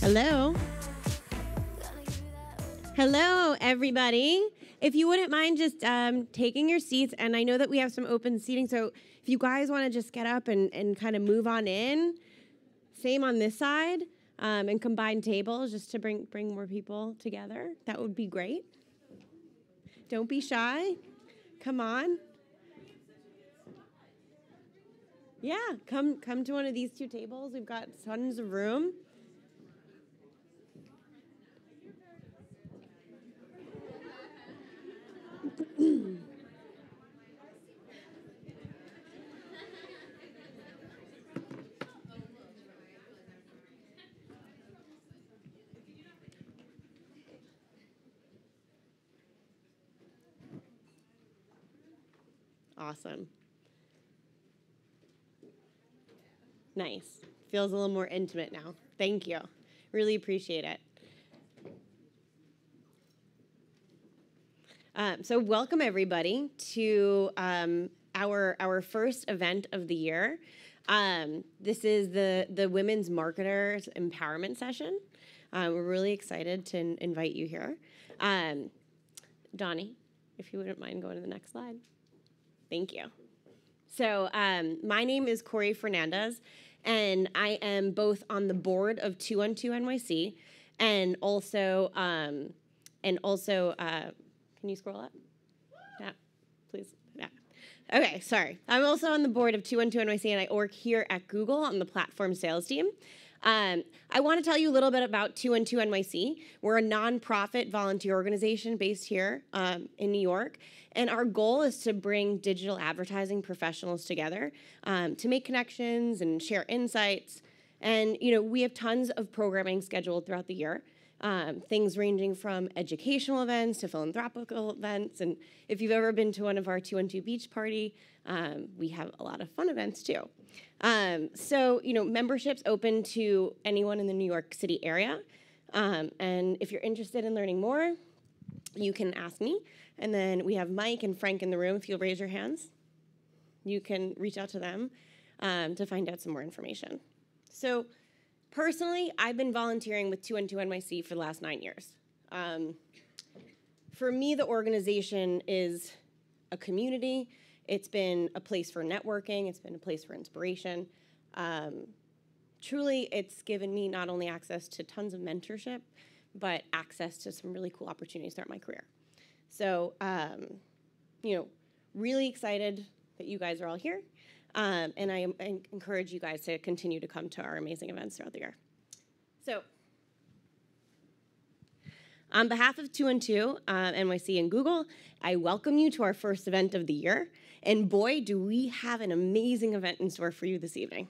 Hello. Hello, everybody. If you wouldn't mind just taking your seats, and I know that we have some open seating, so if you guys want to just get up and kind of move on in, same on this side, and combine tables just to bring more people together, that would be great. Don't be shy. Come on. Yeah, come to one of these two tables. We've got tons of room. Awesome. Nice. Feels a little more intimate now. Thank you. Really appreciate it. So welcome everybody to our first event of the year. This is the Women's Marketers Empowerment Session. We're really excited to invite you here. Donnie, if you wouldn't mind going to the next slide. Thank you. So my name is Corey Fernandez, and I am both on the board of 212 NYC and also can you scroll up? Yeah, please. Yeah. Okay, sorry. I'm also on the board of 212 NYC, and I work here at Google on the platform sales team. I want to tell you a little bit about 212 NYC. We're a nonprofit volunteer organization based here in New York, and our goal is to bring digital advertising professionals together to make connections and share insights. And we have tons of programming scheduled throughout the year. Things ranging from educational events to philanthropical events. And if you've ever been to one of our 212 beach party, we have a lot of fun events too. So membership's open to anyone in the New York City area. And if you're interested in learning more, you can ask me. And then we have Mike and Frank in the room. If you'll raise your hands, you can reach out to them to find out some more information. So personally, I've been volunteering with 212 NYC for the last 9 years. For me, the organization is a community. It's been a place for networking. It's been a place for inspiration. Truly, it's given me not only access to tons of mentorship, but access to some really cool opportunities throughout my career. So, really excited that you guys are all here. And I encourage you guys to continue to come to our amazing events throughout the year. So, on behalf of 212 NYC and Google, I welcome you to our first event of the year. And boy, do we have an amazing event in store for you this evening.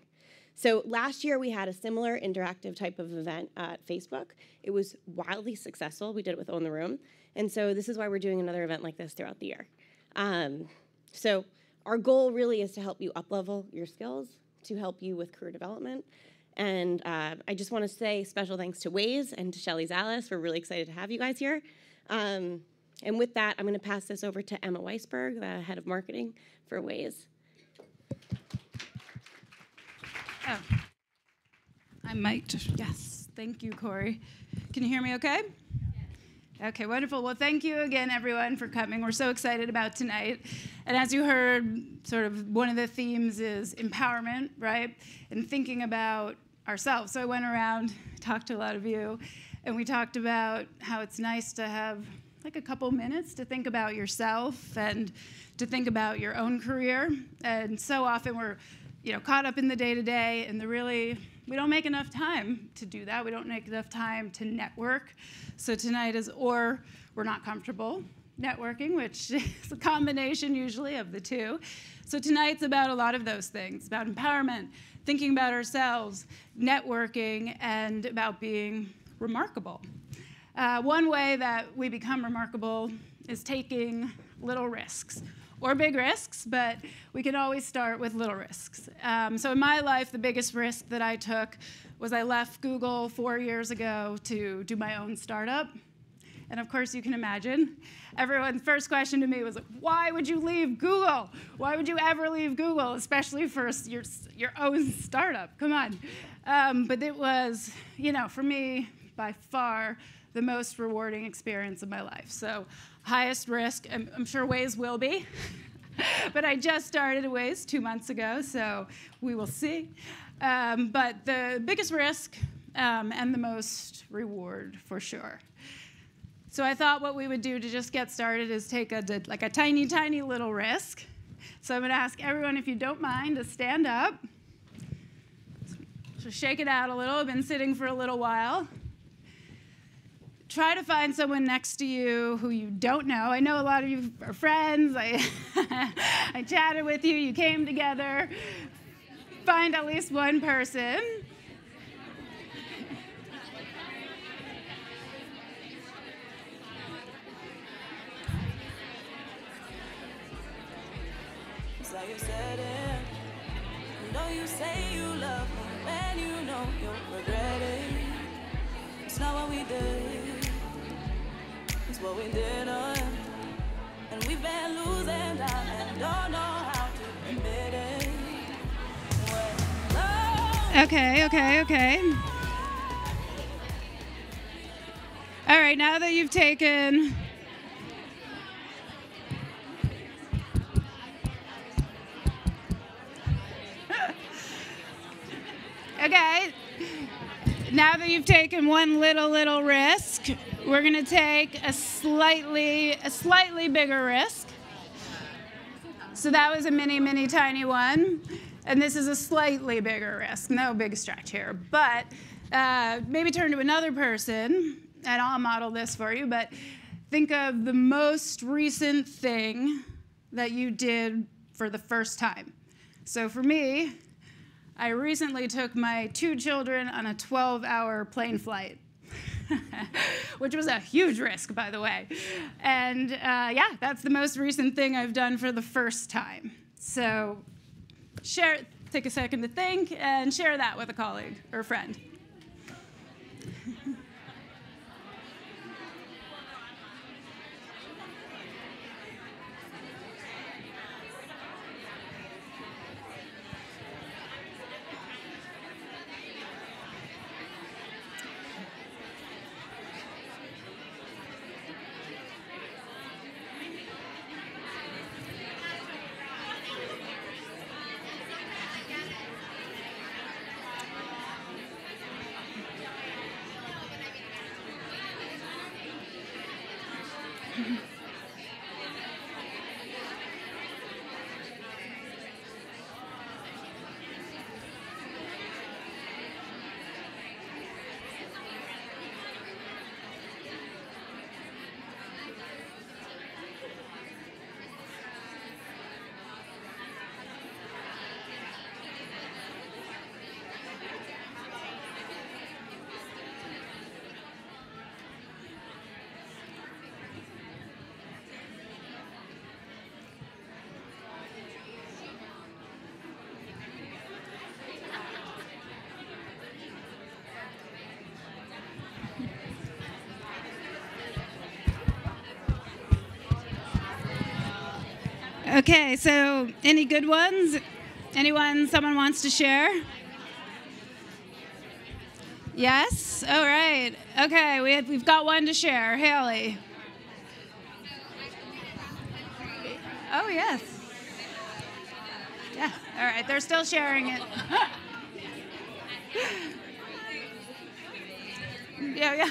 So last year, we had a similar interactive type of event at Facebook. It was wildly successful. We did it with Own the Room. And so this is why we're doing another event like this throughout the year. So our goal really is to help you up-level your skills, to help you with career development. And I just want to say special thanks to Waze and to Shelly Zalis. We're really excited to have you guys here. And with that, I'm going to pass this over to Emma Weisberg, the head of marketing for Waze. Oh, I'm mic'd. Yes, thank you, Corey. Can you hear me okay? Okay, wonderful. Well, thank you again, everyone, for coming. We're so excited about tonight. And as you heard, sort of one of the themes is empowerment, right? And thinking about ourselves. So I went around, talked to a lot of you, and we talked about how it's nice to have like a couple minutes to think about yourself and to think about your own career. And so often we're caught up in the day-to-day, and we don't make enough time to do that. We don't make enough time to network. So tonight is, or we're not comfortable networking, which is a combination usually of the two. So tonight's about a lot of those things, about empowerment, thinking about ourselves, networking, and about being remarkable. One way that we become remarkable is taking little risks. Or big risks, but we can always start with little risks. So in my life, the biggest risk that I took was I left Google 4 years ago to do my own startup. And of course, you can imagine, everyone's first question to me was, why would you leave Google? Why would you ever leave Google, especially for your own startup? Come on. But it was, for me, by far, the most rewarding experience of my life. So highest risk, I'm sure Waze will be. But I just started Waze 2 months ago, so we will see. But the biggest risk and the most reward, for sure. So I thought what we would do to just get started is take a tiny, tiny little risk. So I'm going to ask everyone, if you don't mind, to stand up. So shake it out a little. I've been sitting for a little while. Try to find someone next to you who you don't know. I know a lot of you are friends. I chatted with you. You came together. Find at least one person. So you said it. Know you say you love me when you know you'll regret it. It's not what we did, it's what we didn't. And we've been losing time and don't know how to admit it. Okay. All right, now that you've taken now that you've taken one little risk, we're going to take a slightly bigger risk. So that was a mini, tiny one. And this is a slightly bigger risk. No big stretch here. But maybe turn to another person, and I'll model this for you. But think of the most recent thing that you did for the first time. So for me, I recently took my 2 children on a 12-hour plane flight, which was a huge risk, by the way. And yeah, that's the most recent thing I've done for the first time. So take a second to think and share that with a colleague or friend. Okay, so any good ones? Someone wants to share? Yes? All right. Okay, we've got one to share. Haley. Oh, yes. Yeah, all right. They're still sharing it. Yeah.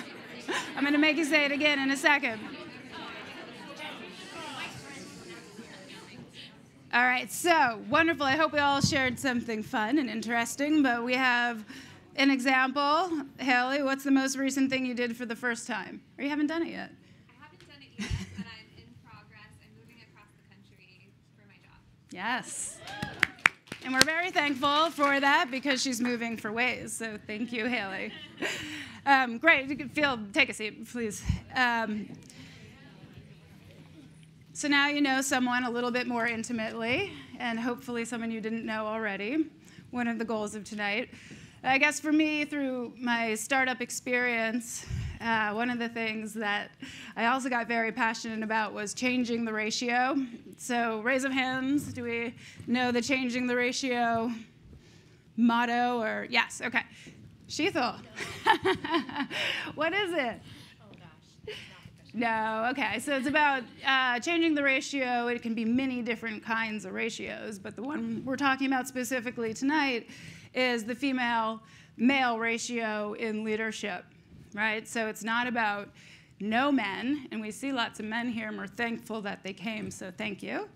I'm going to make you say it again in a second. All right, so wonderful. I hope we all shared something fun and interesting, but we have an example. Haley, what's the most recent thing you did for the first time? Or you haven't done it yet? I haven't done it yet, but I'm in progress. I'm moving across the country for my job. Yes. And we're very thankful for that because she's moving for Waze, so thank you, Haley. Great, you can take a seat, please. So now you know someone a little bit more intimately, and hopefully someone you didn't know already, one of the goals of tonight. I guess for me, through my startup experience, one of the things that I also got very passionate about was changing the ratio. So raise of hands, do we know the changing the ratio motto? Or yes, okay. Sheethal. What is it? Oh gosh. No, okay. So it's about changing the ratio. It can be many different kinds of ratios, but the one we're talking about specifically tonight is the female-male ratio in leadership, right? So it's not about no men, and we see lots of men here, and we're thankful that they came, so thank you.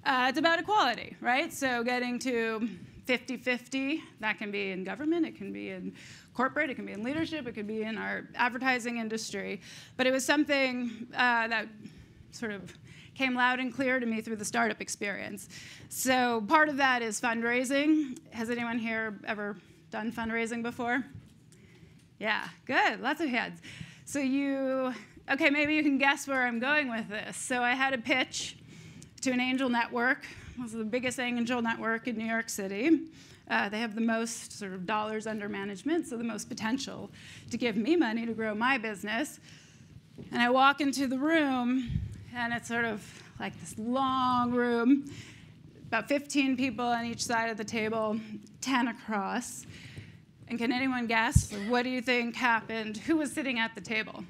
It's about equality, right? So getting to 50-50, that can be in government, it can be in corporate, it can be in leadership, it could be in our advertising industry. But it was something that sort of came loud and clear to me through the startup experience. So part of that is fundraising. Has anyone here ever done fundraising before? Yeah, good, lots of heads. So okay, maybe you can guess where I'm going with this. So I had a pitch to an angel network. It was the biggest angel network in New York City. They have the most sort of dollars under management, so the most potential to give me money to grow my business. And I walk into the room, and it's sort of like this long room, about 15 people on each side of the table, 10 across. And can anyone guess? What do you think happened? Who was sitting at the table?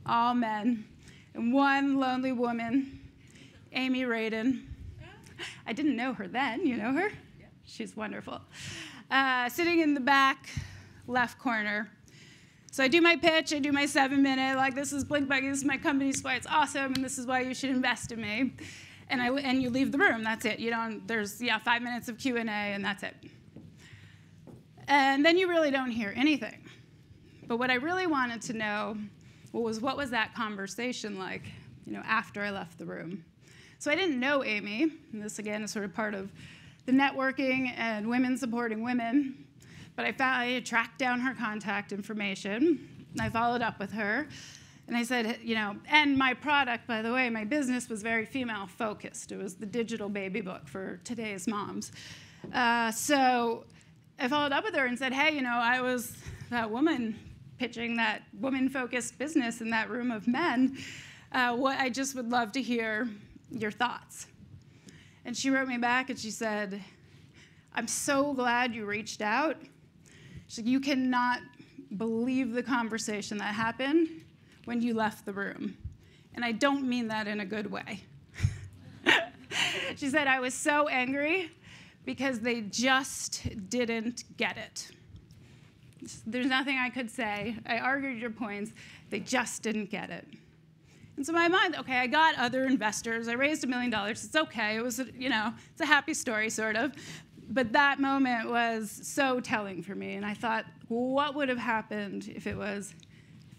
All men. And one lonely woman, Amy Radin. I didn't know her then. You know her? Yeah. She's wonderful. Sitting in the back left corner. So I do my pitch. I do my 7-minute, like, this is Blink Buggy. This is my company. This is why it's awesome, and this is why you should invest in me. And you leave the room. That's it. You don't. There's 5 minutes of Q&A, and that's it. And then you really don't hear anything. But what I really wanted to know was what was that conversation like, after I left the room. So I didn't know Amy, and this again is sort of part of the networking and women supporting women, but I tracked down her contact information, and I followed up with her, and I said, and my product, by the way, my business was very female focused. It was the digital baby book for today's moms. So I followed up with her and said, hey, I was that woman pitching that woman-focused business in that room of men. I just would love to hear your thoughts. And she wrote me back and she said, I'm so glad you reached out. She said, you cannot believe the conversation that happened when you left the room. And I don't mean that in a good way. She said, I was so angry because they just didn't get it. There's nothing I could say. I argued your points. They just didn't get it. And so in my mind, okay, I got other investors. I raised $1 million. It's okay. It was, it's a happy story, sort of. But that moment was so telling for me. And I thought, what would have happened if it was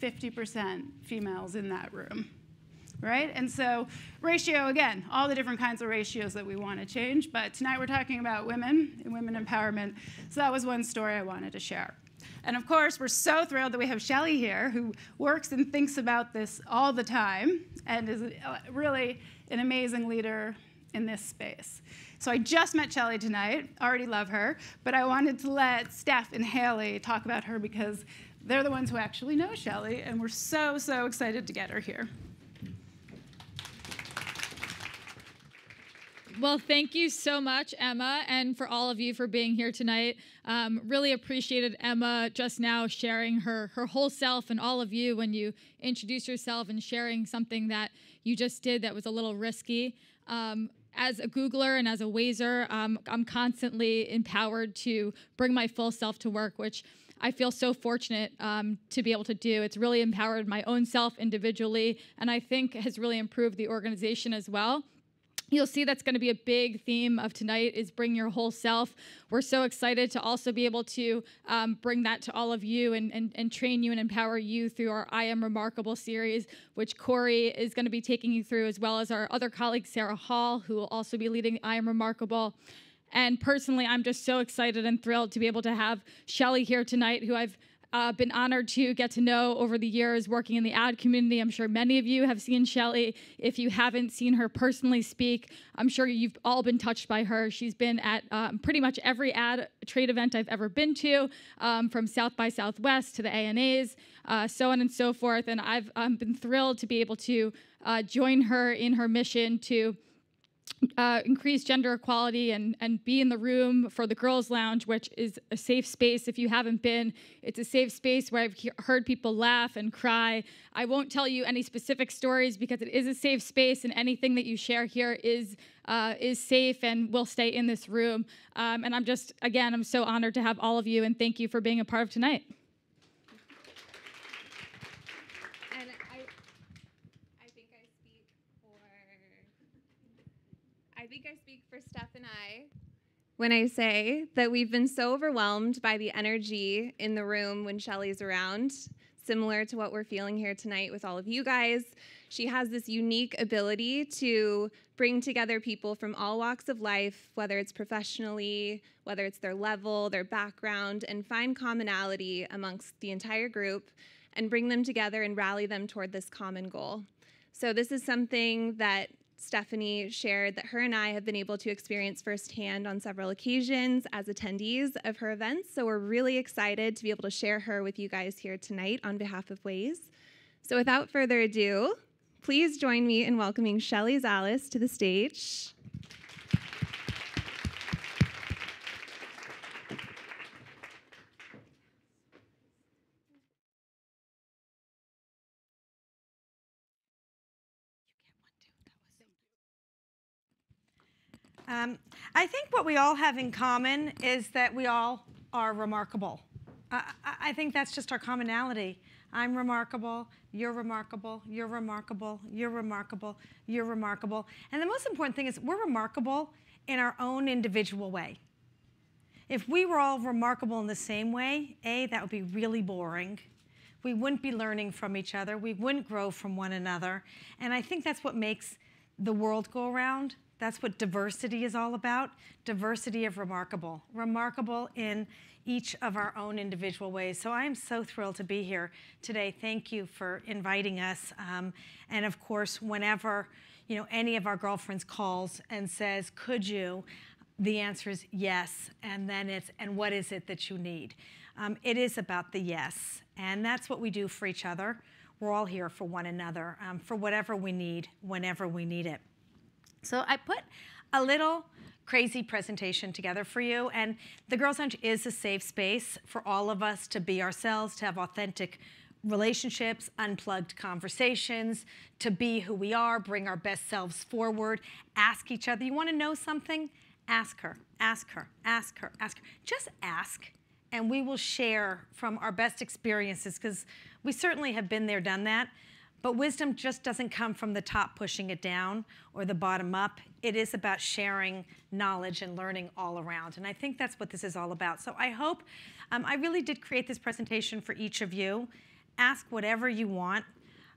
50% females in that room, right? And so ratio, again, all the different kinds of ratios that we want to change. But tonight we're talking about women and women empowerment. So that was one story I wanted to share. And of course, we're so thrilled that we have Shelley here, who works and thinks about this all the time and is really an amazing leader in this space. So I just met Shelley tonight, already love her, but I wanted to let Steph and Haley talk about her because they're the ones who actually know Shelley, and we're so, so excited to get her here. Well, thank you so much, Emma, and for all of you for being here tonight. Really appreciated Emma just now sharing her whole self and all of you when you introduced yourself and sharing something that you just did that was a little risky. As a Googler and as a Wazer, I'm constantly empowered to bring my full self to work, which I feel so fortunate to be able to do. It's really empowered my own self individually, and I think has really improved the organization as well. You'll see that's going to be a big theme of tonight is bring your whole self. We're so excited to also be able to bring that to all of you and train you and empower you through our I Am Remarkable series, which Corey is going to be taking you through, as well as our other colleague, Sarah Hall, who will also be leading I Am Remarkable. And personally, I'm just so excited and thrilled to be able to have Shelley here tonight, who I've been honored to get to know over the years working in the ad community. I'm sure many of you have seen Shelly. If you haven't seen her personally speak, I'm sure you've all been touched by her. She's been at pretty much every ad trade event I've ever been to, from South by Southwest to the ANAs, so on and so forth. And I've been thrilled to be able to join her in her mission to increase gender equality and be in the room for the Girls Lounge, which is a safe space. If you haven't been, it's a safe space where I've heard people laugh and cry. I won't tell you any specific stories because it is a safe space, and anything that you share here is safe and will stay in this room. And I'm just, again, I'm so honored to have all of you, and thank you for being a part of tonight. And I think I speak for Steph and I when I say that we've been so overwhelmed by the energy in the room when Shelly's around, similar to what we're feeling here tonight with all of you guys. She has this unique ability to bring together people from all walks of life, whether it's professionally, whether it's their level, their background, and find commonality amongst the entire group and bring them together and rally them toward this common goal. So this is something that Stephanie shared that her and I have been able to experience firsthand on several occasions as attendees of her events. So we're really excited to be able to share her with you guys here tonight on behalf of Waze. So without further ado, please join me in welcoming Shelly Zalis to the stage. I think what we all have in common is that we all are remarkable. I think that's just our commonality. I'm remarkable, you're remarkable, you're remarkable, you're remarkable, you're remarkable. And the most important thing is we're remarkable in our own individual way. If we were all remarkable in the same way, that would be really boring. We wouldn't be learning from each other. We wouldn't grow from one another. And I think that's what makes the world go around. That's what diversity is all about, diversity of remarkable. Remarkable in each of our own individual ways. So I am so thrilled to be here today. Thank you for inviting us. And of course, whenever any of our girlfriends calls and says, could you? The answer is yes, and then it's, and what is it that you need? It is about the yes, and that's what we do for each other. We're all here for one another, for whatever we need, whenever we need it. So I put a little crazy presentation together for you, and the Girls Lounge is a safe space for all of us to be ourselves, to have authentic relationships, unplugged conversations, to be who we are, bring our best selves forward, ask each other. You want to know something? Ask her, ask her, ask her, ask her. Just ask, and we will share from our best experiences, because we certainly have been there, done that. But wisdom just doesn't come from the top pushing it down or the bottom up. It is about sharing knowledge and learning all around. And I think that's what this is all about. So I hope, I really did create this presentation for each of you. Ask whatever you want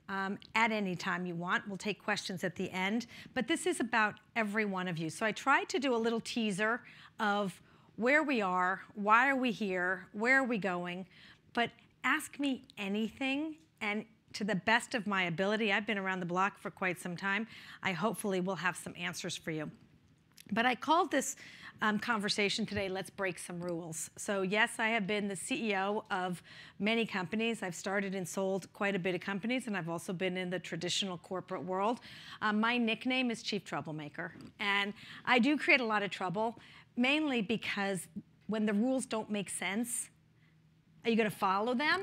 at any time you want. We'll take questions at the end. But this is about every one of you. So I tried to do a little teaser of where we are, why are we here, where are we going. But ask me anything, and to the best of my ability, I've been around the block for quite some time, I hopefully will have some answers for you. But I called this conversation today, Let's Break Some Rules. So yes, I have been the CEO of many companies. I've started and sold quite a bit of companies, and I've also been in the traditional corporate world. My nickname is Chief Troublemaker. And I do create a lot of trouble, mainly because when the rules don't make sense, are you going to follow them?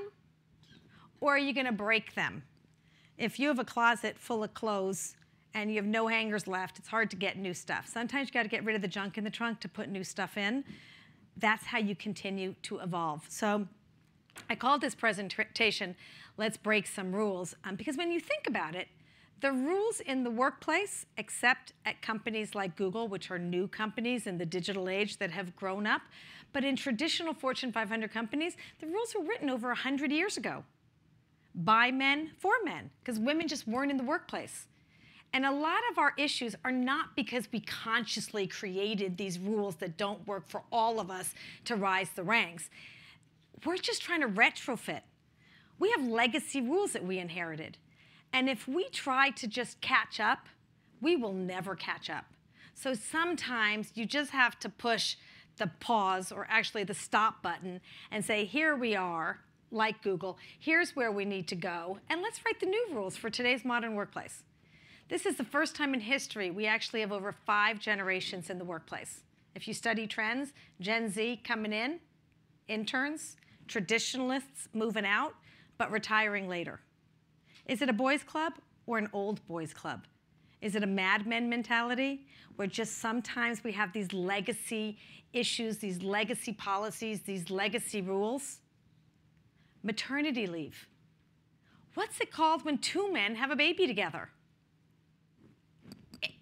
Or are you going to break them? If you have a closet full of clothes and you have no hangers left, it's hard to get new stuff. Sometimes you got to get rid of the junk in the trunk to put new stuff in. That's how you continue to evolve. So I called this presentation, Let's Break Some Rules, because when you think about it, the rules in the workplace, except at companies like Google, which are new companies in the digital age that have grown up, but in traditional Fortune 500 companies, the rules were written over 100 years ago. By men, for men, because women just weren't in the workplace. And a lot of our issues are not because we consciously created these rules that don't work for all of us to rise the ranks. We're just trying to retrofit. We have legacy rules that we inherited. And if we try to just catch up, we will never catch up. So sometimes you just have to push the pause, or actually the stop button, and say, here we are, like Google, here's where we need to go, and let's write the new rules for today's modern workplace. This is the first time in history we actually have over 5 generations in the workplace. If you study trends, Gen Z coming in, interns, traditionalists moving out, but retiring later. Is it a boys' club or an old boys' club? Is it a Mad Men mentality, where just sometimes we have these legacy issues, these legacy policies, these legacy rules? Maternity leave. What's it called when 2 men have a baby together?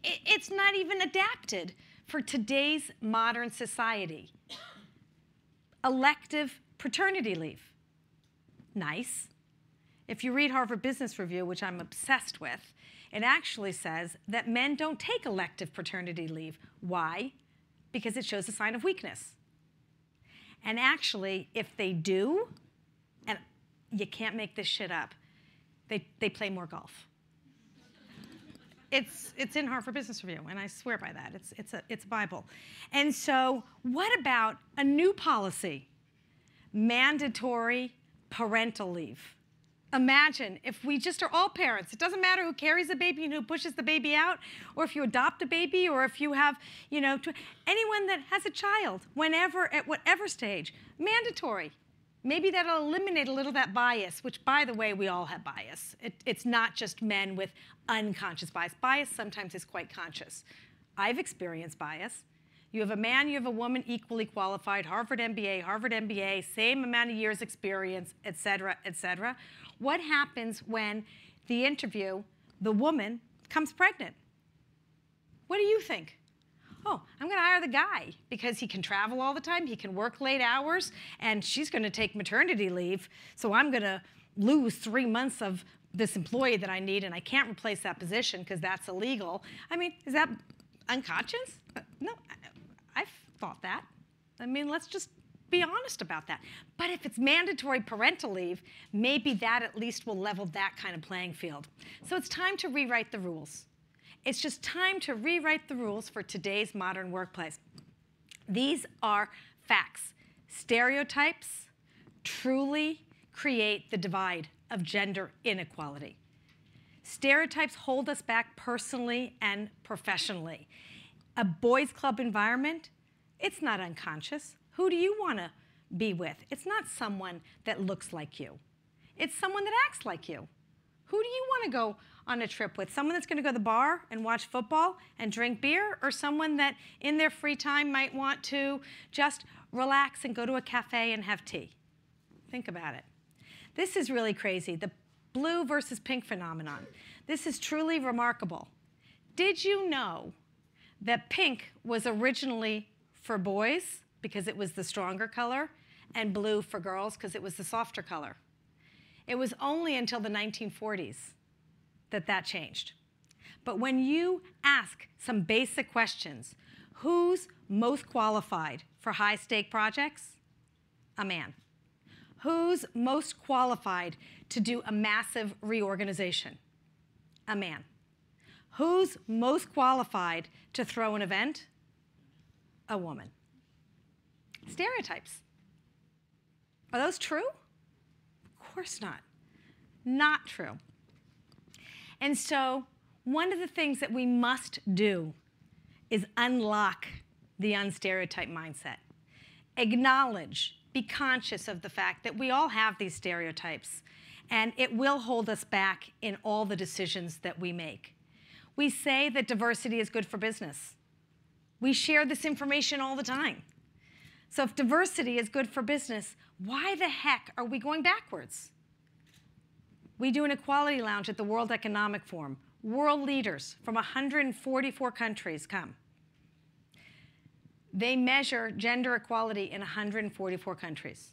It's not even adapted for today's modern society. Elective paternity leave. Nice. If you read Harvard Business Review, which I'm obsessed with, it actually says that men don't take elective paternity leave. Why? Because it shows a sign of weakness. And actually, if they do, and you can't make this shit up, they play more golf. It's in Harvard Business Review, and I swear by that. It's a Bible. And so what about a new policy? Mandatory parental leave. Imagine if we just are all parents. It doesn't matter who carries the baby and who pushes the baby out, or if you adopt a baby, or if you have, anyone that has a child, whenever, at whatever stage, mandatory. Maybe that'll eliminate a little of that bias, which, by the way, we all have bias. It's not just men with unconscious bias. Bias sometimes is quite conscious. I've experienced bias. You have a man, you have a woman, equally qualified, Harvard MBA, same amount of years experience, et cetera, et cetera. What happens when the interview, the woman comes pregnant? What do you think? Oh, I'm going to hire the guy because he can travel all the time, he can work late hours, and she's going to take maternity leave, so I'm going to lose 3 months of this employee that I need, and I can't replace that position because that's illegal. I mean, is that unconscious? No, I've thought that. I mean, let's just be honest about that. But if it's mandatory parental leave, maybe that at least will level that kind of playing field. So it's time to rewrite the rules. It's just time to rewrite the rules for today's modern workplace. These are facts. Stereotypes truly create the divide of gender inequality. Stereotypes hold us back personally and professionally. A boys' club environment, it's not unconscious. Who do you want to be with? It's not someone that looks like you. It's someone that acts like you. Who do you want to go on a trip with? Someone that's going to go to the bar and watch football and drink beer, or someone that in their free time might want to just relax and go to a cafe and have tea? Think about it. This is really crazy, the blue versus pink phenomenon. This is truly remarkable. Did you know that pink was originally for boys because it was the stronger color, and blue for girls because it was the softer color? It was only until the 1940s that that changed. But when you ask some basic questions, who's most qualified for high-stake projects? A man. Who's most qualified to do a massive reorganization? A man. Who's most qualified to throw an event? A woman. Stereotypes. Are those true? Of course not. Not true. And so one of the things that we must do is unlock the unstereotyped mindset. Acknowledge, be conscious of the fact that we all have these stereotypes, and it will hold us back in all the decisions that we make. We say that diversity is good for business. We share this information all the time. So if diversity is good for business, why the heck are we going backwards? We do an equality lounge at the World Economic Forum. World leaders from 144 countries come. They measure gender equality in 144 countries.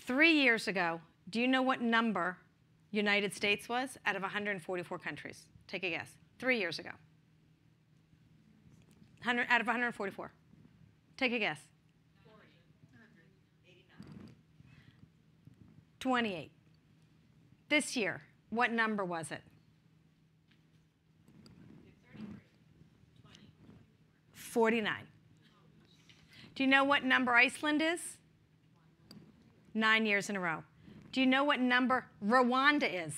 3 years ago, do you know what number United States was out of 144 countries? Take a guess. 3 years ago. 100 out of 144. Take a guess. 28. This year, what number was it? 49. Do you know what number Iceland is? 9 years in a row. Do you know what number Rwanda is?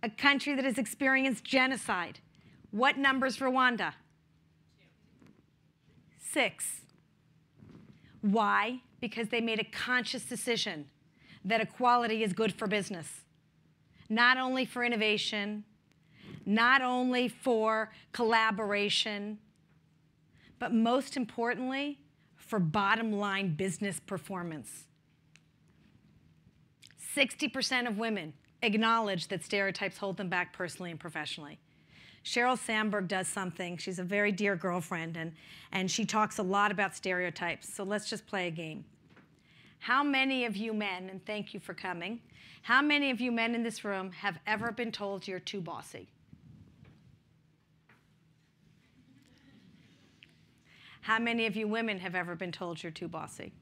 A country that has experienced genocide. What number is Rwanda? 6. Why? Because they made a conscious decision that equality is good for business. Not only for innovation, not only for collaboration, but most importantly, for bottom line business performance. 60% of women acknowledge that stereotypes hold them back personally and professionally. Sheryl Sandberg does something. She's a very dear girlfriend, and she talks a lot about stereotypes. So let's just play a game. How many of you men, and thank you for coming, how many of you men in this room have ever been told you're too bossy? How many of you women have ever been told you're too bossy?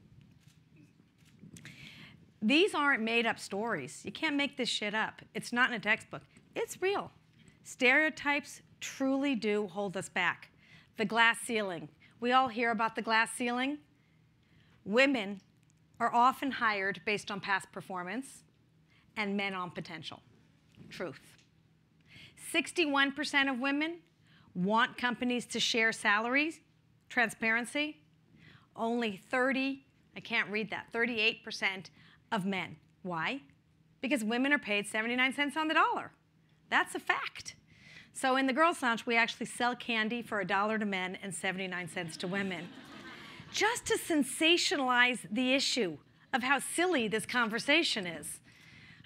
These aren't made-up stories. You can't make this shit up. It's not in a textbook. It's real. Stereotypes truly do hold us back. The glass ceiling. We all hear about the glass ceiling. Women are often hired based on past performance and men on potential. Truth. 61% of women want companies to share salaries, transparency. Only 38% of men. Why? Because women are paid 79 cents on the dollar. That's a fact. So in the Girls Lounge, we actually sell candy for $1 to men and 79 cents to women. Just to sensationalize the issue of how silly this conversation is.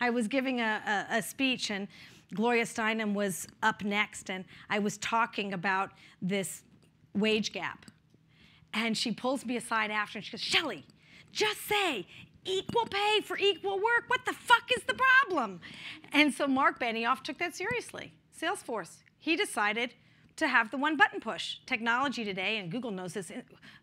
I was giving a speech, and Gloria Steinem was up next, and I was talking about this wage gap. And she pulls me aside after, and she goes, Shelley, just say equal pay for equal work. What the fuck is the problem? And so Mark Benioff took that seriously. Salesforce, he decided to have the one-button push. Technology today, and Google knows this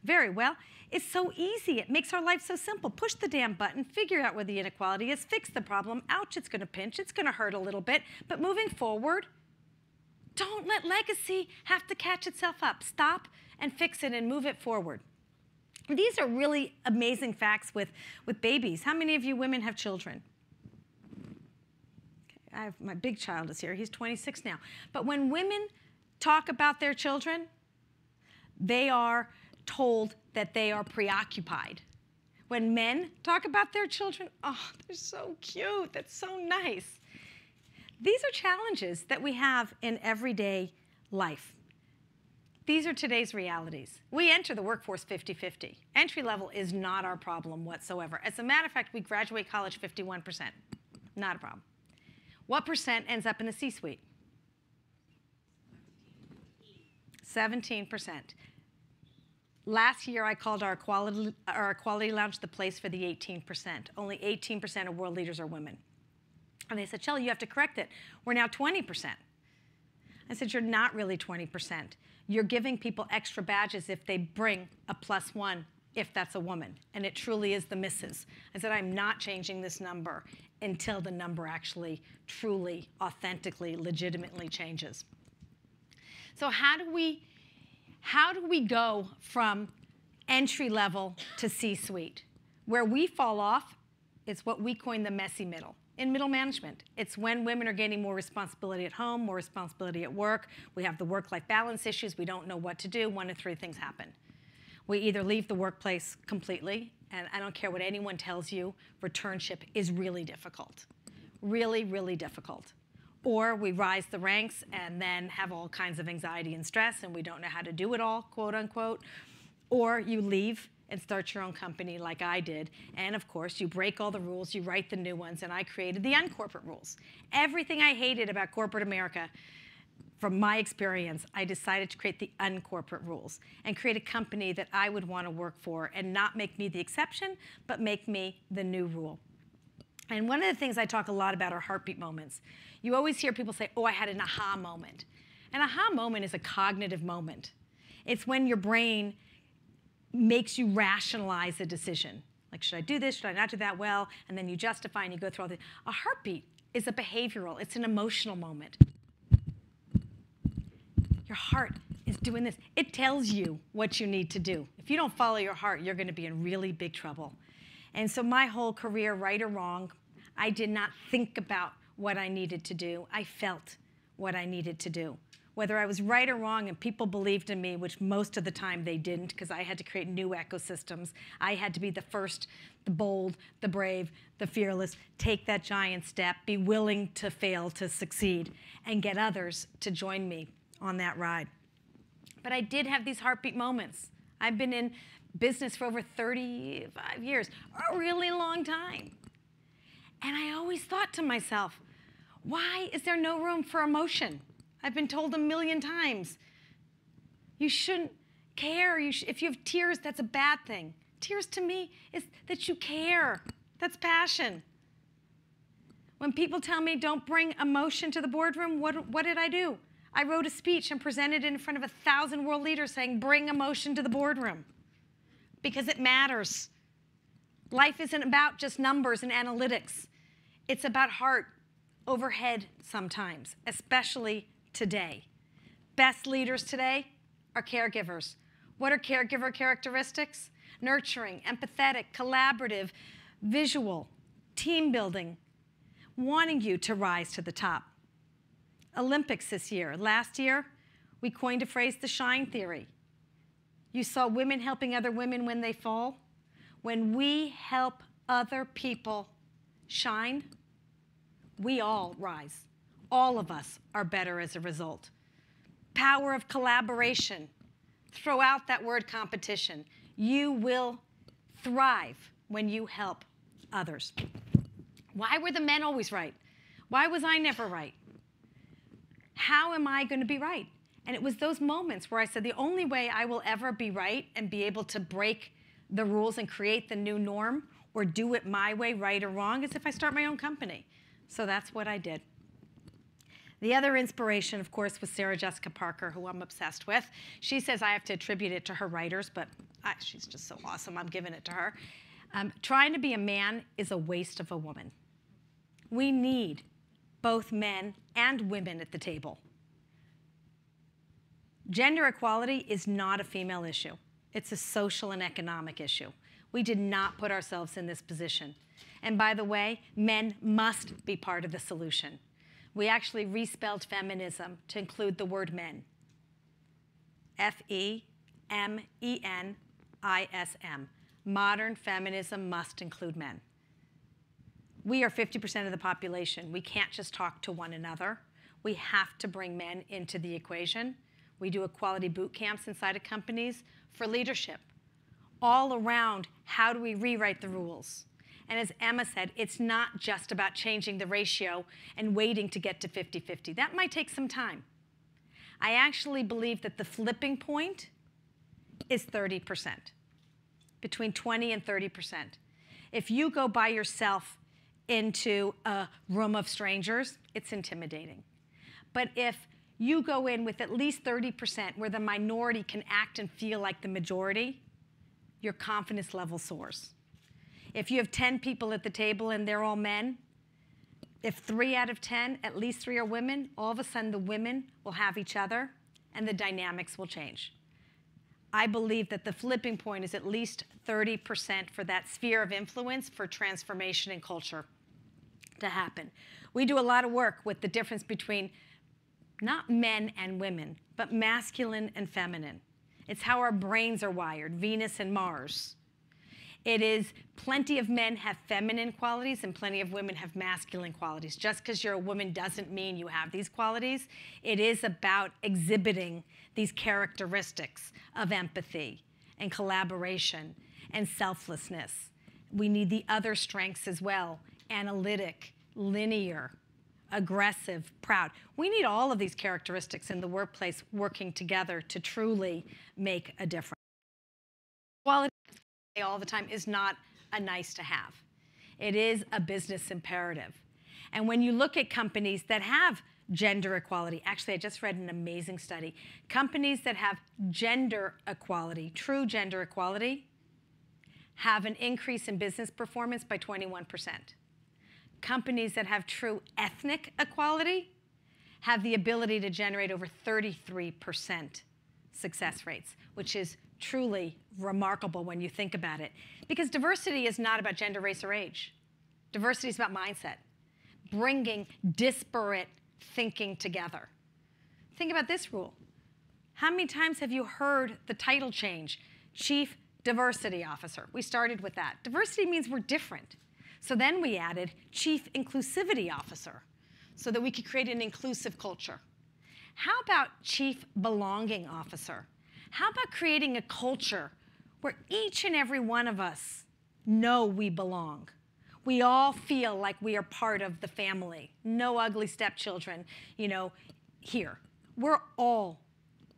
very well, is so easy. It makes our life so simple. Push the damn button, figure out where the inequality is, fix the problem. Ouch, it's going to pinch. It's going to hurt a little bit. But moving forward, don't let legacy have to catch itself up. Stop and fix it and move it forward. These are really amazing facts with babies. How many of you women have children? Okay, my big child is here. He's 26 now. But when women talk about their children, they are told that they are preoccupied. When men talk about their children, oh, they're so cute. That's so nice. These are challenges that we have in everyday life. These are today's realities. We enter the workforce 50-50. Entry level is not our problem whatsoever. As a matter of fact, we graduate college 51%. Not a problem. What percent ends up in the C-suite? 17%. Last year, I called our equality lounge the place for the 18%. Only 18% of world leaders are women. And they said, Shelley, you have to correct it. We're now 20%. I said, you're not really 20%. You're giving people extra badges if they bring a +1, if that's a woman. And it truly is the misses. I said, I'm not changing this number until the number actually, truly, authentically, legitimately changes. So how do we go from entry level to C-suite? Where we fall off, it's what we coin the messy middle. In middle management, it's when women are gaining more responsibility at home, more responsibility at work. We have the work-life balance issues. We don't know what to do. 1 of 3 things happen. We either leave the workplace completely, and I don't care what anyone tells you, returnship is really difficult. Really, really difficult. Or we rise the ranks and then have all kinds of anxiety and stress, and we don't know how to do it all, quote unquote. Or you leave and start your own company like I did. And of course, you break all the rules, you write the new ones, and I created the uncorporate rules. Everything I hated about corporate America, from my experience, I decided to create the uncorporate rules and create a company that I would want to work for and not make me the exception, but make me the new rule. And one of the things I talk a lot about are heartbeat moments. You always hear people say, oh, I had an aha moment. An aha moment is a cognitive moment. It's when your brain makes you rationalize a decision. Like, should I do this? Should I not do that? Well, and then you justify and you go through all the. A heartbeat is a behavioral, it's an emotional moment. Your heart is doing this. It tells you what you need to do. If you don't follow your heart, you're going to be in really big trouble. And so my whole career, right or wrong, I did not think about what I needed to do. I felt what I needed to do. Whether I was right or wrong and people believed in me, which most of the time they didn't, because I had to create new ecosystems. I had to be the first, the bold, the brave, the fearless, take that giant step, be willing to fail to succeed, and get others to join me on that ride. But I did have these heartbeat moments. I've been in business for over 35 years, a really long time. And I always thought to myself, why is there no room for emotion? I've been told a million times, you shouldn't care. If you have tears, that's a bad thing. Tears to me is that you care. That's passion. When people tell me don't bring emotion to the boardroom, what did I do? I wrote a speech and presented it in front of 1,000 world leaders saying, bring emotion to the boardroom. Because it matters. Life isn't about just numbers and analytics. It's about heart over head sometimes, especially today. Best leaders today are caregivers. What are caregiver characteristics? Nurturing, empathetic, collaborative, visual, team building, wanting you to rise to the top. Olympics this year. Last year, we coined a phrase, the shine theory. You saw women helping other women when they fall. When we help other people shine, we all rise. All of us are better as a result. Power of collaboration. Throw out that word competition. You will thrive when you help others. Why were the men always right? Why was I never right? How am I going to be right? And it was those moments where I said, the only way I will ever be right and be able to break the rules and create the new norm or do it my way, right or wrong, is if I start my own company. So that's what I did. The other inspiration, of course, was Sarah Jessica Parker, who I'm obsessed with. She says I have to attribute it to her writers, but she's just so awesome. I'm giving it to her. Trying to be a man is a waste of a woman. We need both men and women at the table. Gender equality is not a female issue. It's a social and economic issue. We did not put ourselves in this position. And by the way, men must be part of the solution. We actually respelled feminism to include the word men. F-E-M-E-N-I-S-M. Modern feminism must include men. We are 50% of the population. We can't just talk to one another. We have to bring men into the equation. We do equality boot camps inside of companies for leadership. All around, how do we rewrite the rules? And as Emma said, it's not just about changing the ratio and waiting to get to 50-50. That might take some time. I actually believe that the flipping point is 30%, between 20 and 30%. If you go by yourself into a room of strangers, it's intimidating. But if you go in with at least 30% where the minority can act and feel like the majority, your confidence level soars. If you have 10 people at the table and they're all men, if 3 out of 10, at least 3 are women, all of a sudden the women will have each other and the dynamics will change. I believe that the flipping point is at least 30% for that sphere of influence for transformation in culture to happen. We do a lot of work with the difference between not men and women, but masculine and feminine. It's how our brains are wired, Venus and Mars. It is plenty of men have feminine qualities and plenty of women have masculine qualities. Just because you're a woman doesn't mean you have these qualities. It is about exhibiting these characteristics of empathy and collaboration and selflessness. We need the other strengths as well, analytic, linear, aggressive, proud. We need all of these characteristics in the workplace working together to truly make a difference. Equality all the time is not a nice to have. It is a business imperative. And when you look at companies that have gender equality, actually I just read an amazing study, companies that have gender equality, true gender equality, have an increase in business performance by 21%. Companies that have true ethnic equality have the ability to generate over 33% success rates, which is truly remarkable when you think about it. Because diversity is not about gender, race, or age. Diversity is about mindset, bringing disparate thinking together. Think about this rule. How many times have you heard the title change? Chief Diversity Officer. We started with that. Diversity means we're different. So then we added Chief Inclusivity Officer so that we could create an inclusive culture. How about Chief Belonging Officer? How about creating a culture where each and every one of us know we belong? We all feel like we are part of the family. No ugly stepchildren, here. We're all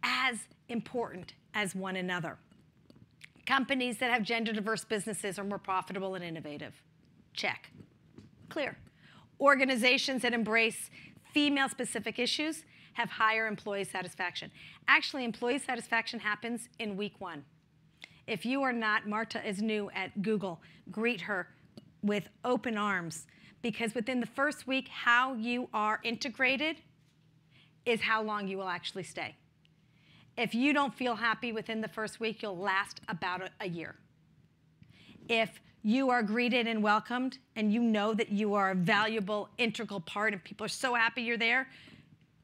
as important as one another. Companies that have gender diverse businesses are more profitable and innovative. Check. Clear. Organizations that embrace female-specific issues have higher employee satisfaction. Actually, employee satisfaction happens in week 1. If you are not, Marta is new at Google, greet her with open arms, because within the first week, how you are integrated is how long you will actually stay. If you don't feel happy within the first week, you'll last about a year. If you are greeted and welcomed, and you know that you are a valuable, integral part, and people are so happy you're there,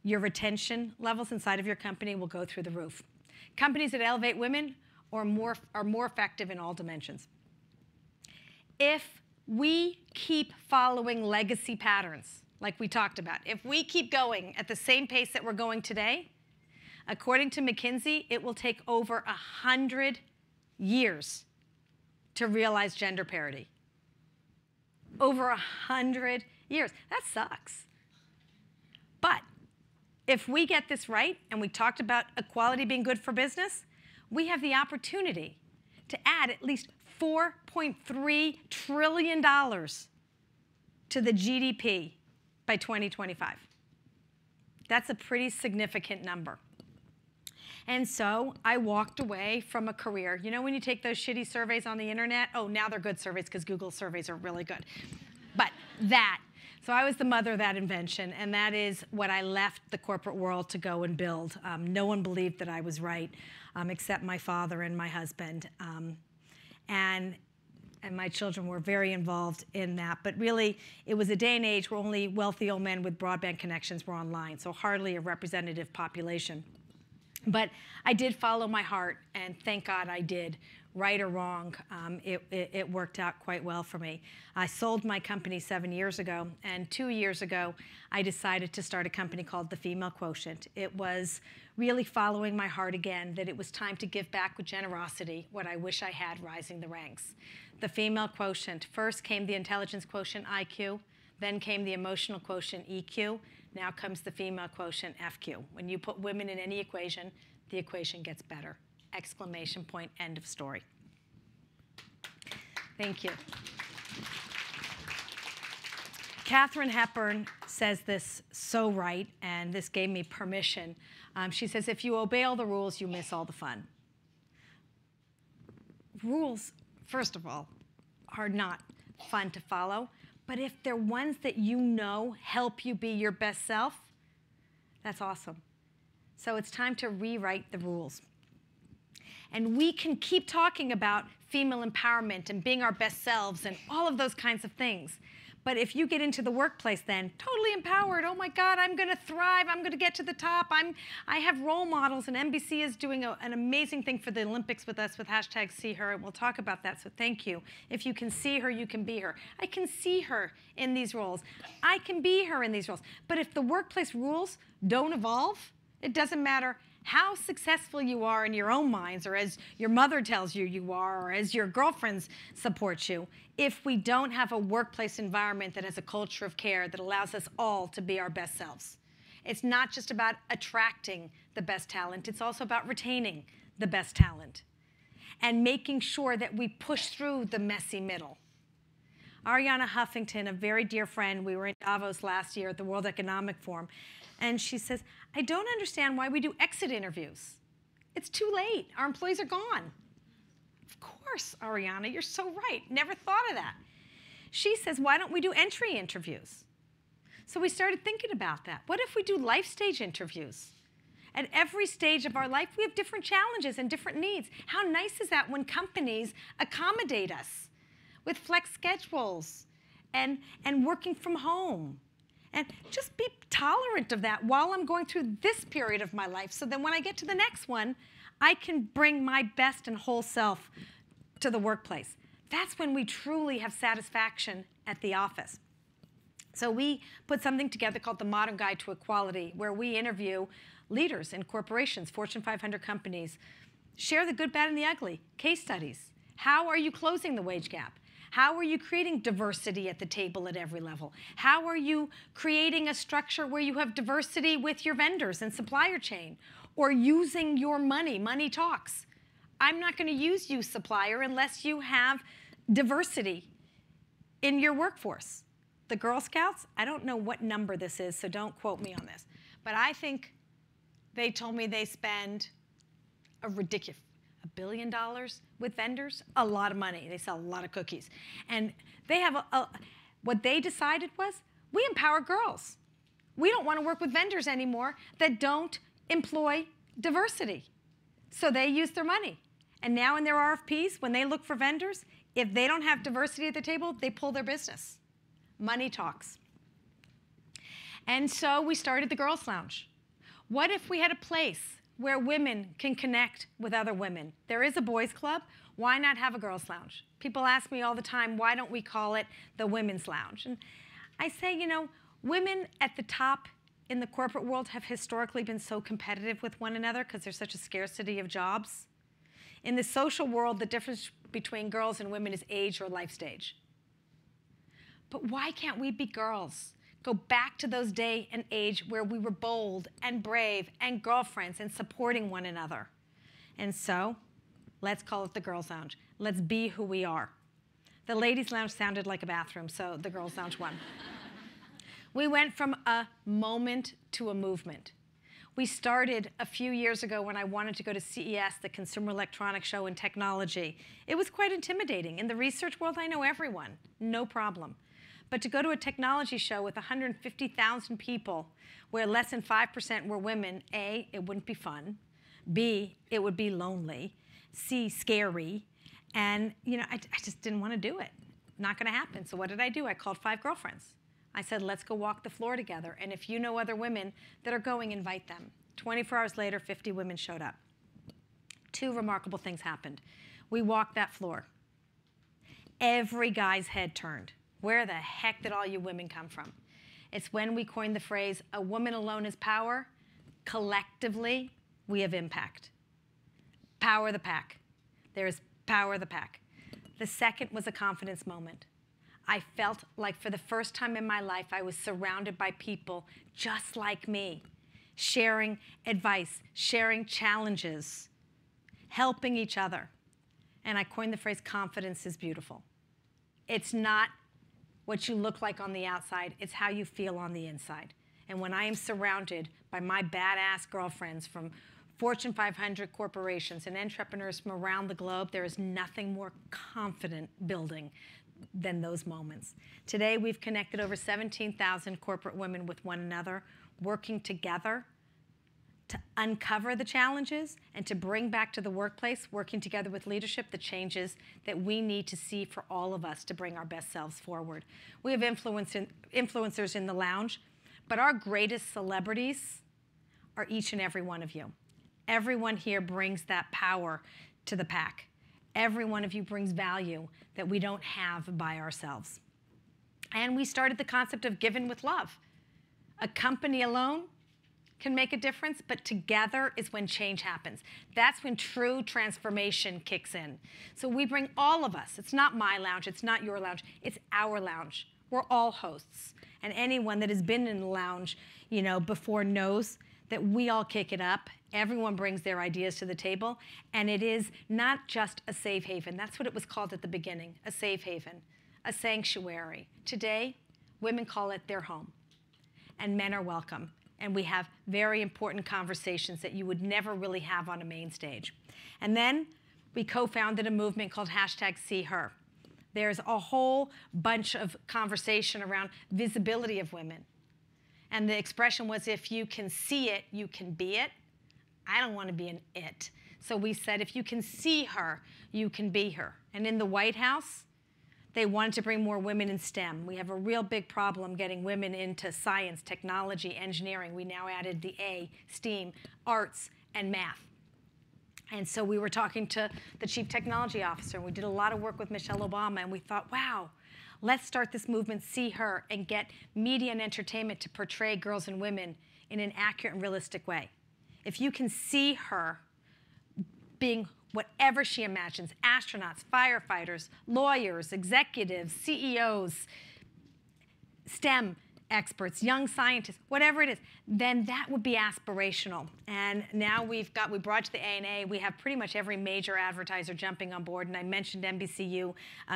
your retention levels inside of your company will go through the roof. Companies that elevate women are more effective in all dimensions. If we keep following legacy patterns, like we talked about, if we keep going at the same pace that we're going today, according to McKinsey, it will take over 100 years to realize gender parity. Over 100 years. That sucks. But if we get this right, and we talked about equality being good for business, we have the opportunity to add at least $4.3 trillion to the GDP by 2025. That's a pretty significant number. And so I walked away from a career. You know when you take those shitty surveys on the internet? Oh, now they're good surveys because Google surveys are really good. But that. So I was the mother of that invention, and that is what I left the corporate world to go and build. No one believed that I was right, except my father and my husband. And my children were very involved in that. But really, it was a day and age where only wealthy old men with broadband connections were online, so hardly a representative population. But I did follow my heart, and thank God I did. Right or wrong, it worked out quite well for me. I sold my company 7 years ago, and 2 years ago, I decided to start a company called The Female Quotient. It was really following my heart again, that it was time to give back with generosity what I wish I had rising the ranks. The Female Quotient. First came the intelligence quotient, IQ. Then came the emotional quotient, EQ. Now comes the female quotient, FQ. When you put women in any equation, the equation gets better. Exclamation point, end of story. Thank you. Katharine Hepburn says this so right, and this gave me permission. She says, if you obey all the rules, you miss all the fun. Rules, first of all, are not fun to follow. But if they're ones that you know help you be your best self, that's awesome. So it's time to rewrite the rules. And we can keep talking about female empowerment and being our best selves and all of those kinds of things. But if you get into the workplace then, totally empowered, oh my God, I'm going to thrive, I'm going to get to the top, I have role models, and NBC is doing an amazing thing for the Olympics with us with hashtag See Her, and we'll talk about that, so thank you. If you can see her, you can be her. I can see her in these roles. I can be her in these roles. But if the workplace rules don't evolve, it doesn't matter how successful you are in your own minds, or as your mother tells you you are, or as your girlfriends support you, if we don't have a workplace environment that has a culture of care that allows us all to be our best selves. It's not just about attracting the best talent, it's also about retaining the best talent and making sure that we push through the messy middle. Ariana Huffington, a very dear friend, we were in Davos last year at the World Economic Forum, and she says, I don't understand why we do exit interviews. It's too late. Our employees are gone. Of course, Ariana, you're so right. Never thought of that. She says, why don't we do entry interviews? So we started thinking about that. What if we do life stage interviews? At every stage of our life, we have different challenges and different needs. How nice is that when companies accommodate us with flex schedules and working from home? And just be tolerant of that while I'm going through this period of my life, so then when I get to the next one, I can bring my best and whole self to the workplace. That's when we truly have satisfaction at the office. So we put something together called the Modern Guide to Equality, where we interview leaders in corporations, Fortune 500 companies, share the good, bad, and the ugly, case studies. How are you closing the wage gap? How are you creating diversity at the table at every level? How are you creating a structure where you have diversity with your vendors and supplier chain? Or using your money, money talks. I'm not going to use you, supplier, unless you have diversity in your workforce. The Girl Scouts, I don't know what number this is, so don't quote me on this. But I think they told me they spend a ridiculous $1 billion with vendors, a lot of money. They sell a lot of cookies. And they have what they decided was, we empower girls. We don't want to work with vendors anymore that don't employ diversity. So they use their money. And now in their RFPs, when they look for vendors, if they don't have diversity at the table, they pull their business. Money talks. And so we started the Girls Lounge. What if we had a place where women can connect with other women? There is a boys club. Why not have a girls' lounge? People ask me all the time, why don't we call it the Women's Lounge? And I say, you know, women at the top in the corporate world have historically been so competitive with one another because there's such a scarcity of jobs. In the social world, the difference between girls and women is age or life stage. But why can't we be girls? Go back to those day and age where we were bold and brave and girlfriends and supporting one another. And so, let's call it the Girls Lounge. Let's be who we are. The Ladies Lounge sounded like a bathroom, so the Girls Lounge won. We went from a moment to a movement. We started a few years ago when I wanted to go to CES, the Consumer Electronics Show in technology. It was quite intimidating. In the research world, I know everyone, no problem. But to go to a technology show with 150,000 people where less than 5% were women, A, it wouldn't be fun. B, it would be lonely. C, scary. And you know, I just didn't want to do it. Not going to happen. So what did I do? I called 5 girlfriends. I said, let's go walk the floor together. And if you know other women that are going, invite them. 24 hours later, 50 women showed up. 2 remarkable things happened. We walked that floor. Every guy's head turned. Where the heck did all you women come from? It's when we coined the phrase, a woman alone is power. Collectively, we have impact. Power the pack. There is power the pack. The second was a confidence moment. I felt like for the first time in my life, I was surrounded by people just like me, sharing advice, sharing challenges, helping each other. And I coined the phrase, confidence is beautiful. It's not what you look like on the outside, it's how you feel on the inside. And when I am surrounded by my badass girlfriends from Fortune 500 corporations and entrepreneurs from around the globe, there is nothing more confident building than those moments. Today, we've connected over 17,000 corporate women with one another, working together to uncover the challenges and to bring back to the workplace, working together with leadership, the changes that we need to see for all of us to bring our best selves forward. We have influencers in the lounge, but our greatest celebrities are each and every one of you. Everyone here brings that power to the pack. Every one of you brings value that we don't have by ourselves. And we started the concept of giving with love. A company alone can make a difference, but together is when change happens. That's when true transformation kicks in. So we bring all of us. It's not my lounge, it's not your lounge, it's our lounge. We're all hosts. And anyone that has been in the lounge, you know, before knows that we all kick it up. Everyone brings their ideas to the table, and it is not just a safe haven. That's what it was called at the beginning, a safe haven, a sanctuary. Today, women call it their home, and men are welcome. And we have very important conversations that you would never really have on a main stage. And then we co-founded a movement called #SeeHer. There's a whole bunch of conversation around visibility of women. And the expression was, if you can see it, you can be it. I don't want to be an it. So we said, if you can see her, you can be her. And in the White House, they wanted to bring more women in STEM. We have a real big problem getting women into science, technology, engineering. We now added the A, STEAM, arts, and math. And so we were talking to the chief technology officer, and we did a lot of work with Michelle Obama, and we thought, wow, let's start this movement, See Her, and get media and entertainment to portray girls and women in an accurate and realistic way. If you can see her being whatever she imagines, astronauts, firefighters, lawyers, executives, CEOs, STEM experts, young scientists, whatever it is, then that would be aspirational. And now we brought it to the ANA. We have pretty much every major advertiser jumping on board. And I mentioned NBCU.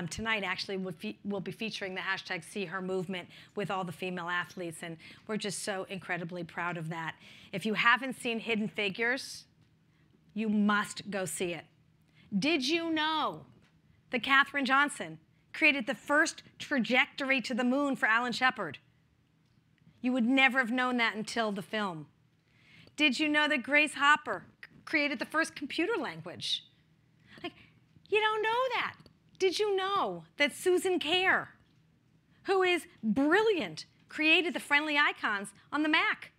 Tonight, actually, we'll be featuring the #SeeHer movement with all the female athletes. And we're just so incredibly proud of that. If you haven't seen Hidden Figures, you must go see it. Did you know that Katherine Johnson created the first trajectory to the moon for Alan Shepard? You would never have known that until the film. Did you know that Grace Hopper created the first computer language? Like, you don't know that. Did you know that Susan Kare, who is brilliant, created the friendly icons on the Mac?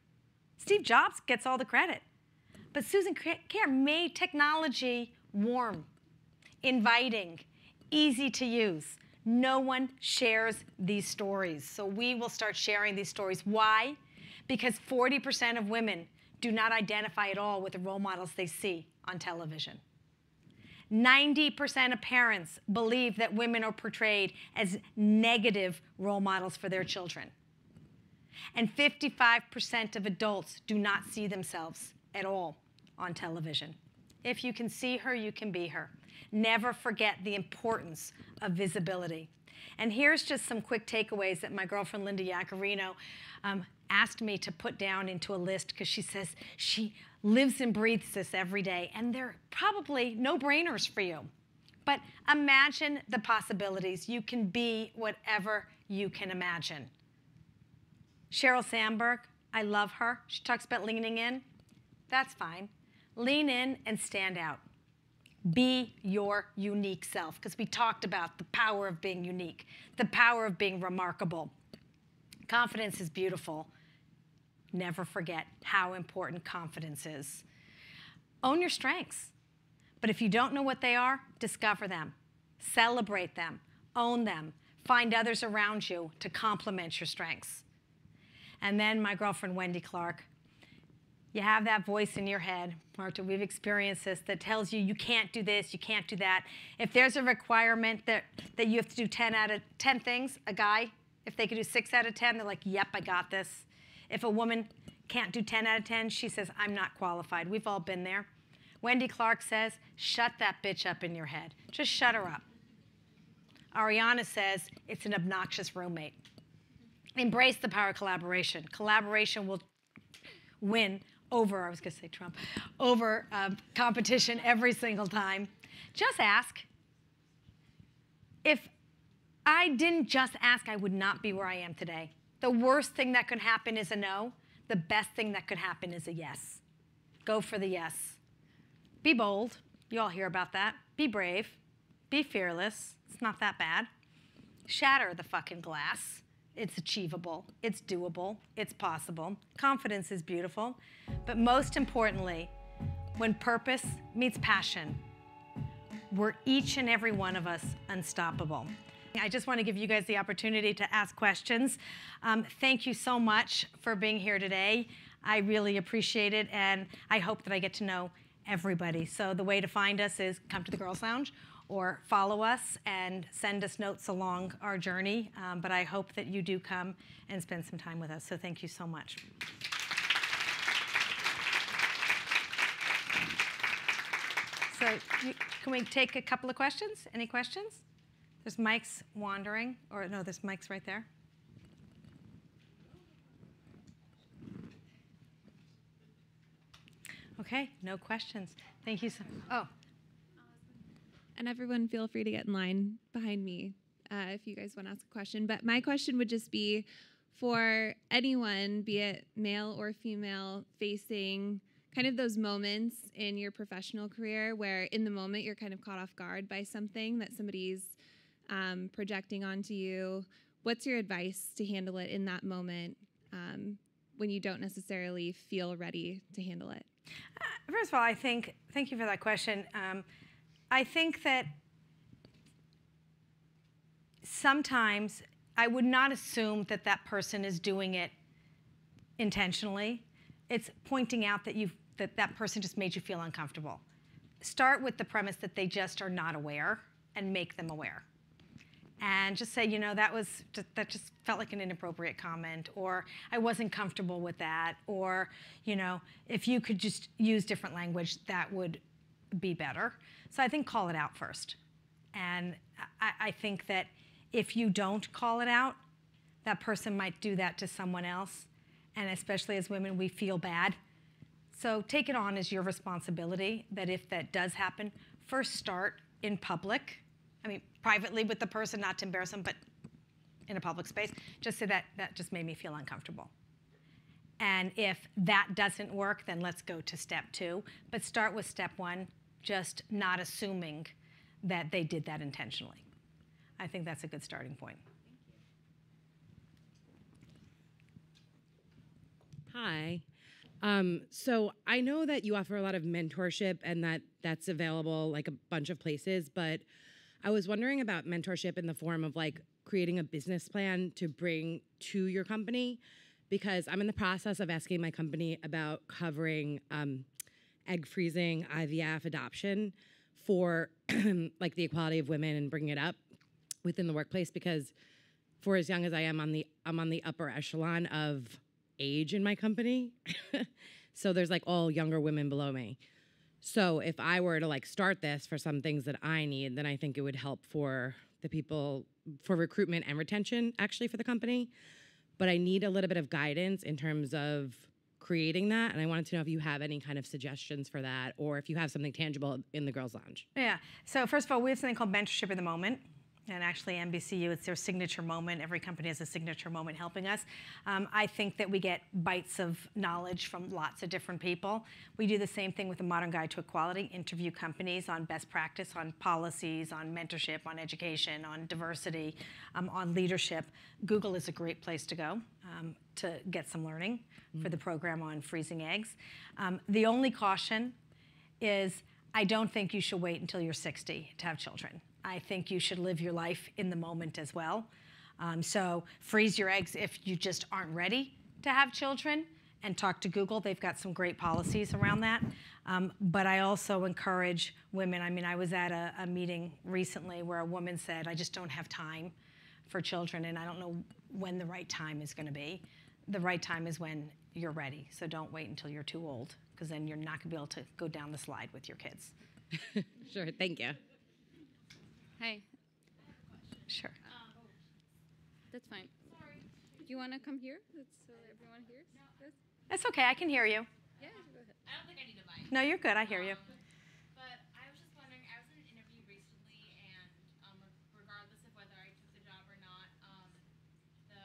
Steve Jobs gets all the credit. But Susan Kare made technology warm, inviting, easy to use. No one shares these stories. So we will start sharing these stories. Why? Because 40% of women do not identify at all with the role models they see on television. 90% of parents believe that women are portrayed as negative role models for their children. And 55% of adults do not see themselves at all on television. If you can see her, you can be her. Never forget the importance of visibility. And here's just some quick takeaways that my girlfriend Linda Yaccarino asked me to put down into a list, because she says she lives and breathes this every day. And they're probably no-brainers for you. But imagine the possibilities. You can be whatever you can imagine. Sheryl Sandberg, I love her. She talks about leaning in. That's fine. Lean in and stand out. Be your unique self, because we talked about the power of being unique, the power of being remarkable. Confidence is beautiful. Never forget how important confidence is. Own your strengths. But if you don't know what they are, discover them. Celebrate them. Own them. Find others around you to complement your strengths. And then my girlfriend Wendy Clark. You have that voice in your head, Marta, we've experienced this, that tells you you can't do this, you can't do that. If there's a requirement that you have to do 10 out of 10 things, a guy, if they could do 6 out of 10, they're like, yep, I got this. If a woman can't do 10 out of 10, she says, I'm not qualified. We've all been there. Wendy Clark says, shut that bitch up in your head. Just shut her up. Ariana says, it's an obnoxious roommate. Embrace the power of collaboration. Collaboration will win over, I was going to say Trump, over competition every single time. Just ask. If I didn't just ask, I would not be where I am today. The worst thing that could happen is a no. The best thing that could happen is a yes. Go for the yes. Be bold. You all hear about that. Be brave. Be fearless. It's not that bad. Shatter the fucking glass. It's achievable, it's doable, it's possible. Confidence is beautiful. But most importantly, when purpose meets passion, we're each and every one of us unstoppable. I just want to give you guys the opportunity to ask questions. Thank you so much for being here today. I really appreciate it, and I hope that I get to know everybody. So the way to find us is come to the Girls Lounge, or follow us and send us notes along our journey. But I hope that you do come and spend some time with us. So thank you so much. So can we take a couple of questions? Any questions? There's mics wandering, or no, there's mics right there. Okay, no questions. Thank you so much. Oh. and everyone feel free to get in line behind me if you guys want to ask a question. But my question would just be for anyone, be it male or female, facing kind of those moments in your professional career where in the moment you're kind of caught off guard by something that somebody's projecting onto you. What's your advice to handle it in that moment when you don't necessarily feel ready to handle it? First of all, thank you for that question. I think that sometimes I would not assume that that person is doing it intentionally. It's pointing out that that person just made you feel uncomfortable. Start with the premise that they just are not aware and make them aware. And just say, that just felt like an inappropriate comment, or I wasn't comfortable with that, or, if you could just use different language, that would be better. So I think call it out first. And I think that if you don't call it out, that person might do that to someone else. And especially as women, we feel bad. So take it on as your responsibility that if that does happen, first start in public. I mean, privately with the person, not to embarrass them, but in a public space. Just say that just made me feel uncomfortable. And if that doesn't work, then let's go to step 2. But start with step 1, just not assuming that they did that intentionally. I think that's a good starting point. Hi. So I know that you offer a lot of mentorship and that's available like a bunch of places, but I was wondering about mentorship in the form of like creating a business plan to bring to your company, because I'm in the process of asking my company about covering egg freezing, IVF, adoption for like the equality of women and bringing it up within the workplace, because for as young as I am, I'm on the upper echelon of age in my company. So there's like all younger women below me. So if I were to like start this for some things that I need, then I think it would help for the people, for recruitment and retention actually for the company. But I need a little bit of guidance in terms of creating that. And I wanted to know if you have any kind of suggestions for that, or if you have something tangible in the Girls Lounge. Yeah, so first of all, we have something called Mentorship in the Moment. And actually, NBCU, it's their signature moment. Every company has a signature moment helping us. I think that we get bites of knowledge from lots of different people. We do the same thing with the Modern Guide to Equality, interview companies on best practice, on policies, on mentorship, on education, on diversity, on leadership. Google is a great place to go to get some learning for the program on freezing eggs. The only caution is I don't think you should wait until you're 60 to have children. I think you should live your life in the moment as well. So freeze your eggs if you just aren't ready to have children, and talk to Google. They've got some great policies around that. But I also encourage women. I mean, I was at a meeting recently where a woman said, I just don't have time for children, and I don't know when the right time is going to be. The right time is when you're ready. So don't wait until you're too old, because then you're not going to be able to go down the slide with your kids. Sure, thank you. Hi. Sure. That's fine. Sorry. Do you want to come here so everyone hears this? That's okay. I can hear you. Yeah, go ahead. I don't think I need a mic. No, you're good. I hear you. But I was just wondering, I was in an interview recently, and regardless of whether I took the job or not, the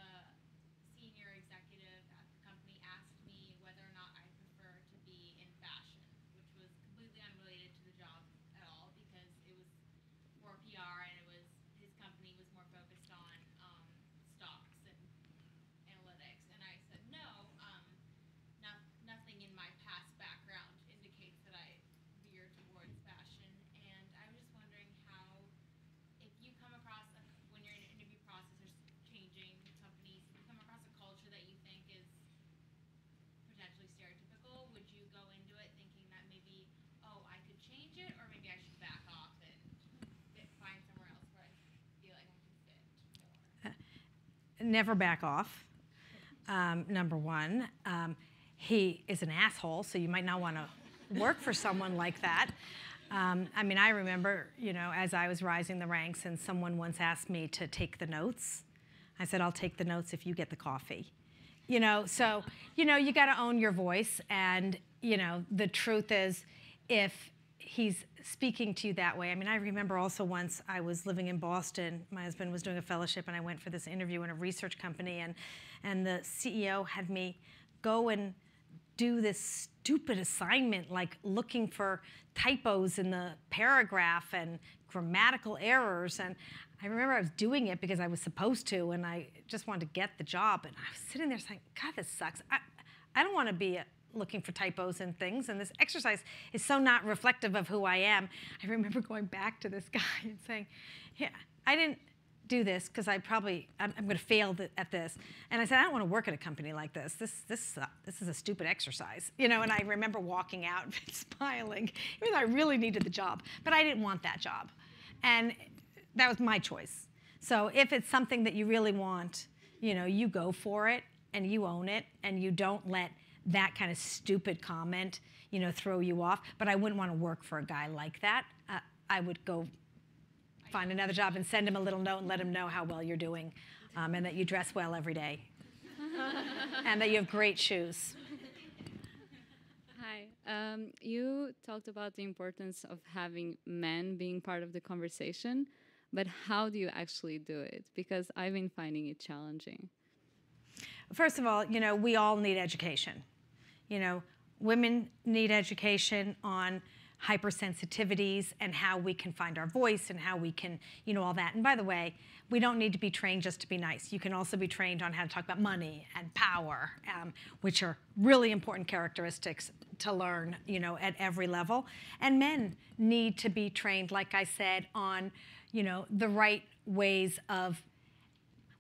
senior executive at the company asked me whether or not I prefer to be in fashion, which was completely unrelated to the job at all, because it was more PR, and his company was more focused on stocks and analytics. And I said no. Nothing in my past background indicates that I veer towards fashion. And I was just wondering how, if you come across, when you're in an interview process or changing companies, if you come across a culture that you think is potentially stereotypical, would you go into it thinking that maybe, oh, I could change it, or maybe I should back off and find somewhere else where I feel like I can fit more? Never back off, number one. He is an asshole, so you might not want to work for someone like that. I mean, I remember, as I was rising the ranks, and someone once asked me to take the notes. I said, I'll take the notes if you get the coffee. So, you got to own your voice. And, the truth is, if he's speaking to you that way. I mean, I remember also once I was living in Boston. My husband was doing a fellowship, and I went for this interview in a research company, and the CEO had me go and do this stupid assignment, like looking for typos in the paragraph and grammatical errors. And I remember I was doing it because I was supposed to, and I just wanted to get the job. And I was sitting there saying, God, this sucks. I don't want to be looking for typos and things, and this exercise is so not reflective of who I am. I remember going back to this guy and saying, yeah, I didn't do this because I'm going to fail at this. And I said, I don't want to work at a company like this. This is a stupid exercise, you know. And I remember walking out and smiling, even though I really needed the job, but I didn't want that job, and that was my choice. So if it's something that you really want, you know, you go for it and you own it, and you don't let that kind of stupid comment, you know, throw you off. But I wouldn't want to work for a guy like that. I would go find another job and send him a little note and let him know how well you're doing, and that you dress well every day, and that you have great shoes. Hi. You talked about the importance of having men being part of the conversation, but how do you actually do it? Because I've been finding it challenging. First of all, you know, we all need education. You know, women need education on hypersensitivities and how we can find our voice and how we can, you know, all that. And by the way, we don't need to be trained just to be nice. You can also be trained on how to talk about money and power, which are really important characteristics to learn, you know, at every level. And men need to be trained, like I said, on, you know, the right ways of,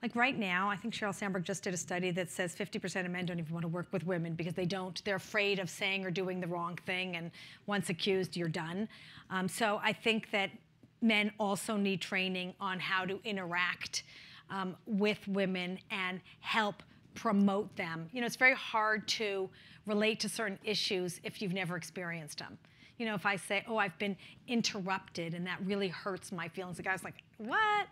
like right now, I think Sheryl Sandberg just did a study that says 50% of men don't even want to work with women because they're afraid of saying or doing the wrong thing, and once accused, you're done. So I think that men also need training on how to interact with women and help promote them. You know, it's very hard to relate to certain issues if you've never experienced them. You know, if I say, oh, I've been interrupted and that really hurts my feelings, the guy's like, what?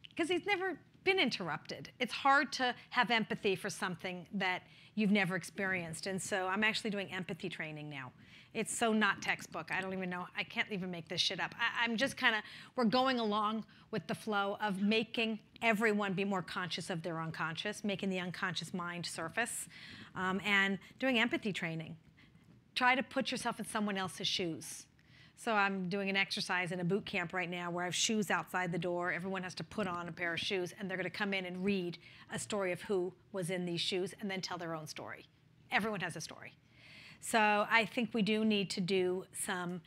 Because he's never been interrupted. It's hard to have empathy for something that you've never experienced. And so I'm actually doing empathy training now. It's so not textbook. I don't even know. I can't even make this shit up. I'm just kind of, we're going along with the flow of making everyone be more conscious of their unconscious, making the unconscious mind surface, and doing empathy training. Try to put yourself in someone else's shoes. So I'm doing an exercise in a boot camp right now where I have shoes outside the door. Everyone has to put on a pair of shoes, and they're going to come in and read a story of who was in these shoes and then tell their own story. Everyone has a story. So I think we do need to do some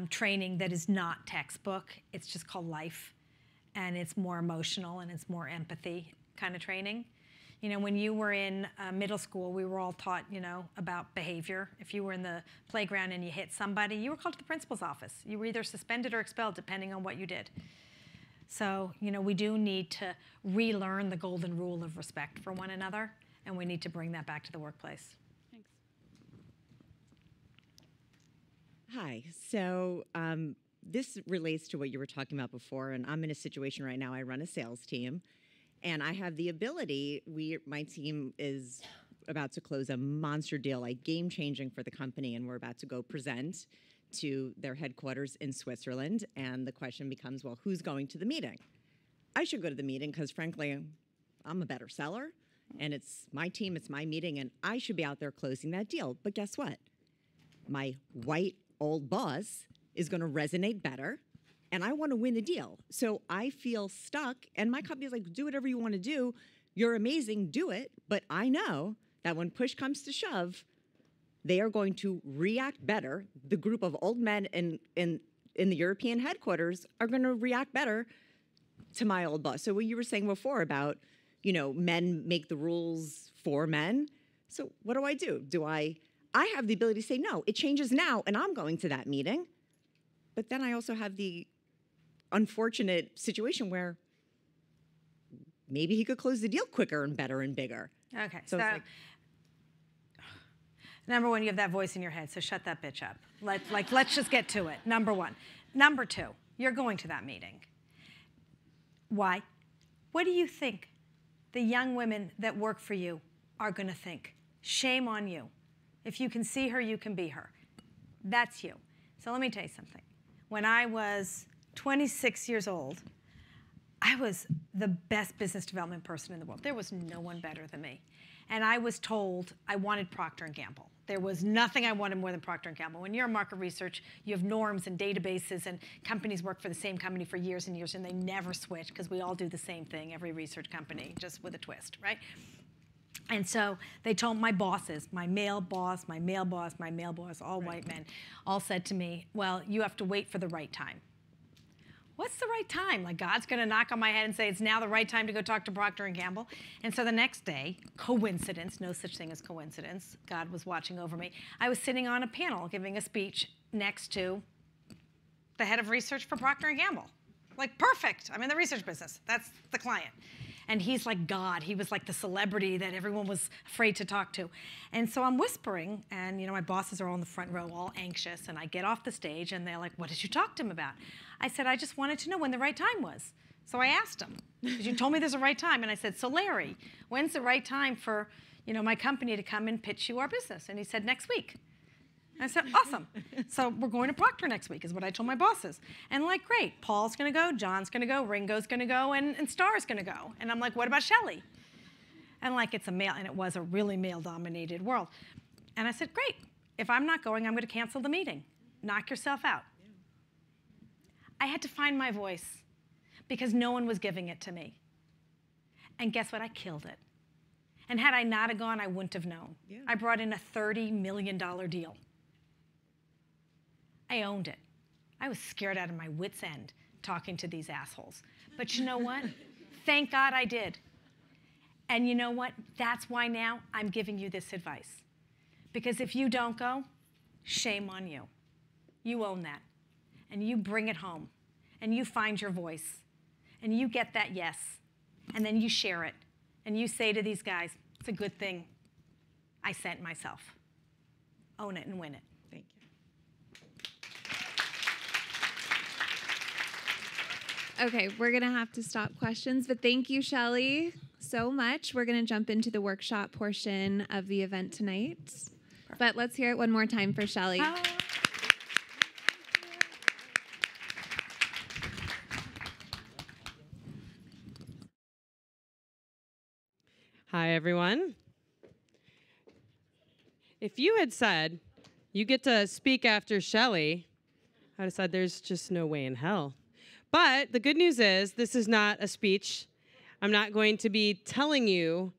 training that is not textbook. It's just called life, and it's more emotional, and it's more empathy kind of training. You know, when you were in middle school, we were all taught, you know, about behavior. If you were in the playground and you hit somebody, you were called to the principal's office. You were either suspended or expelled, depending on what you did. So, you know, we do need to relearn the golden rule of respect for one another, and we need to bring that back to the workplace. Thanks. Hi. So this relates to what you were talking about before, and I'm in a situation right now. I run a sales team. And I have the ability, my team is about to close a monster deal, like game-changing for the company, and we're about to go present to their headquarters in Switzerland. And the question becomes, well, who's going to the meeting? I should go to the meeting because, frankly, I'm a better seller, and it's my team, it's my meeting, and I should be out there closing that deal. But guess what? My white old boss is going to resonate better, and I want to win the deal. So I feel stuck, and my company's like, do whatever you want to do. You're amazing, do it. But I know that when push comes to shove, they are going to react better. The group of old men in the European headquarters are going to react better to my old boss. So what you were saying before about, you know, men make the rules for men. So what do? Do I have the ability to say, no, it changes now, and I'm going to that meeting. But then I also have the unfortunate situation where maybe he could close the deal quicker and better and bigger. Okay, so it's like, number one, you have that voice in your head, so shut that bitch up. Let's just get to it, number one. Number two, you're going to that meeting. Why? What do you think the young women that work for you are going to think? Shame on you. If you can see her, you can be her. That's you. So let me tell you something. When I was 26 years old, I was the best business development person in the world. There was no one better than me. And I was told I wanted Procter & Gamble. There was nothing I wanted more than Procter & Gamble. When you're in market research, you have norms and databases, and companies work for the same company for years and years, and they never switch because we all do the same thing, every research company, just with a twist, right? And so they told my bosses, my male boss, my male boss, my male boss, all white men, all said to me, well, you have to wait for the right time. What's the right time? Like God's going to knock on my head and say, it's now the right time to go talk to Procter & Gamble. And so the nect day, coincidence, no such thing as coincidence, God was watching over me, I was sitting on a panel giving a speech next to the head of research for Procter & Gamble. Like, perfect. I'm in the research business. That's the client. And he's like God. He was like the celebrity that everyone was afraid to talk to. And so I'm whispering, and my bosses are all in the front row, all anxious, and I get off the stage, and they're like, what did you talk to him about? I said, I just wanted to know when the right time was. So I asked him, because you told me there's a right time. And I said, so Larry, when's the right time for my company to come and pitch you our business? And he said, next week. I said, awesome. So we're going to Procter next week, is what I told my bosses. And like, great, Paul's going to go, John's going to go, Ringo's going to go, and Star's going to go. And I'm like, what about Shelley? And like, it's a male, and it was a really male-dominated world. And I said, great. If I'm not going, I'm going to cancel the meeting. Knock yourself out. I had to find my voice because no one was giving it to me. And guess what? I killed it. And had I not have gone, I wouldn't have known. Yeah. I brought in a $30 million deal. I owned it. I was scared out of my wits' end talking to these assholes. But you know what? Thank God I did. And you know what? That's why now I'm giving you this advice. Because if you don't go, shame on you. You own that. And you bring it home. And you find your voice. And you get that yes. And then you share it. And you say to these guys, it's a good thing I sent myself. Own it and win it. Thank you. Okay, we're going to have to stop questions, but thank you, Shelley, so much. We're going to jump into the workshop portion of the event tonight. But let's hear it one more time for Shelley. Hi, everyone. If you had said you get to speak after Shelley, I'd have said there's just no way in hell. But the good news is this is not a speech. I'm not going to be telling you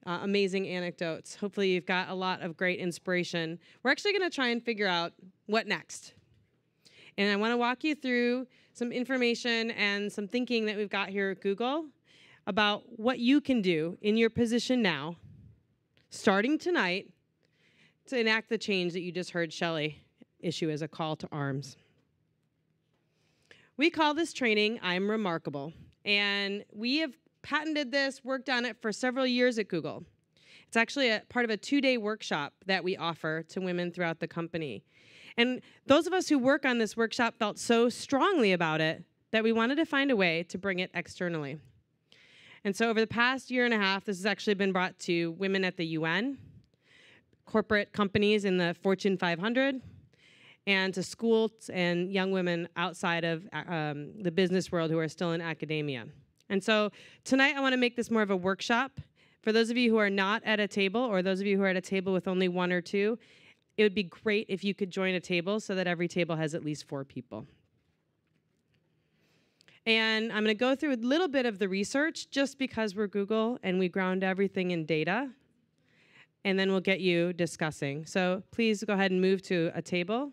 amazing anecdotes. Hopefully you've got a lot of great inspiration. We're actually going to try and figure out what next. And I want to walk you through some information and some thinking that we've got here at Google about what you can do in your position now, starting tonight, to enact the change that you just heard Shelley issue as a call to arms. We call this training I'm Remarkable, and we have patented this, worked on it for several years at Google. It's actually a part of a 2-day workshop that we offer to women throughout the company. And those of us who work on this workshop felt so strongly about it that we wanted to find a way to bring it externally. And so over the past year and a half, this has actually been brought to women at the UN, corporate companies in the Fortune 500, and to schools and young women outside of the business world who are still in academia. And so tonight I want to make this more of a workshop. For those of you who are not at a table, or those of you who are at a table with only 1 or 2, it would be great if you could join a table so that every table has at least 4 people. And I'm going to go through a little bit of the research just because we're Google and we ground everything in data. And then we'll get you discussing. So please go ahead and move to a table.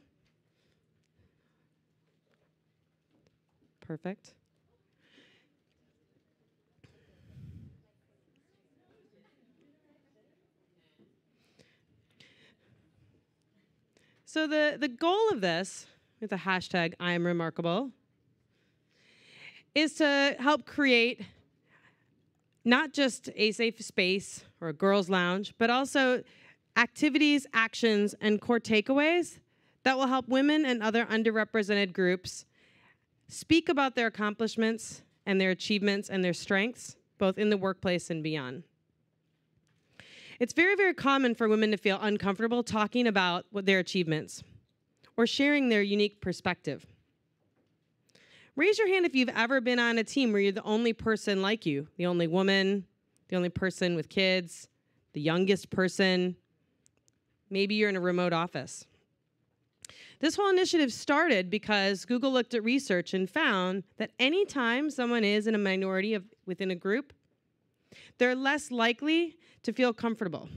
Perfect. So the goal of this, with the hashtag I'm Remarkable, is to help create not just a safe space or a girls' lounge, but also activities, actions, and core takeaways that will help women and other underrepresented groups speak about their accomplishments and their achievements and their strengths, both in the workplace and beyond. It's very, very common for women to feel uncomfortable talking about their achievements or sharing their unique perspective. Raise your hand if you've ever been on a team where you're the only person like you, the only woman, the only person with kids, the youngest person. Maybe you're in a remote office. This whole initiative started because Google looked at research and found that anytime someone is in a minority within a group, they're less likely to feel comfortable.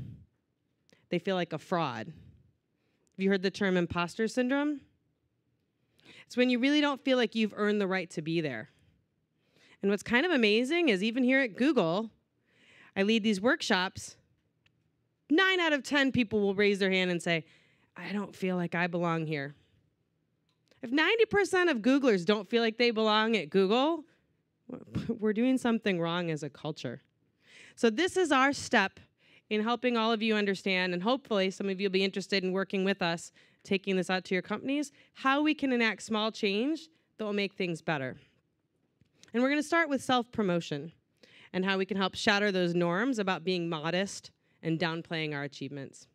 They feel like a fraud. Have you heard the term imposter syndrome? It's when you really don't feel like you've earned the right to be there. And what's kind of amazing is even here at Google, I lead these workshops, 9 out of 10 people will raise their hand and say, I don't feel like I belong here. If 90% of Googlers don't feel like they belong at Google, we're doing something wrong as a culture. So this is our step in helping all of you understand, and hopefully some of you will be interested in working with us, taking this out to your companies, how we can enact small change that will make things better. And we're going to start with self-promotion and how we can help shatter those norms about being modest and downplaying our achievements.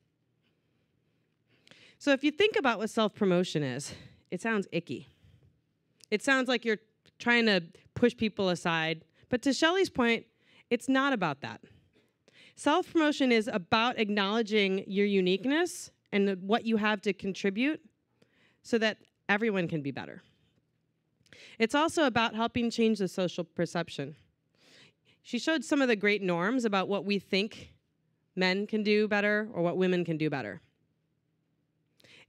So if you think about what self-promotion is, it sounds icky. It sounds like you're trying to push people aside. But to Shelley's point, it's not about that. Self-promotion is about acknowledging your uniqueness and what you have to contribute so that everyone can be better. It's also about helping change the social perception. She showed some of the great norms about what we think men can do better or what women can do better.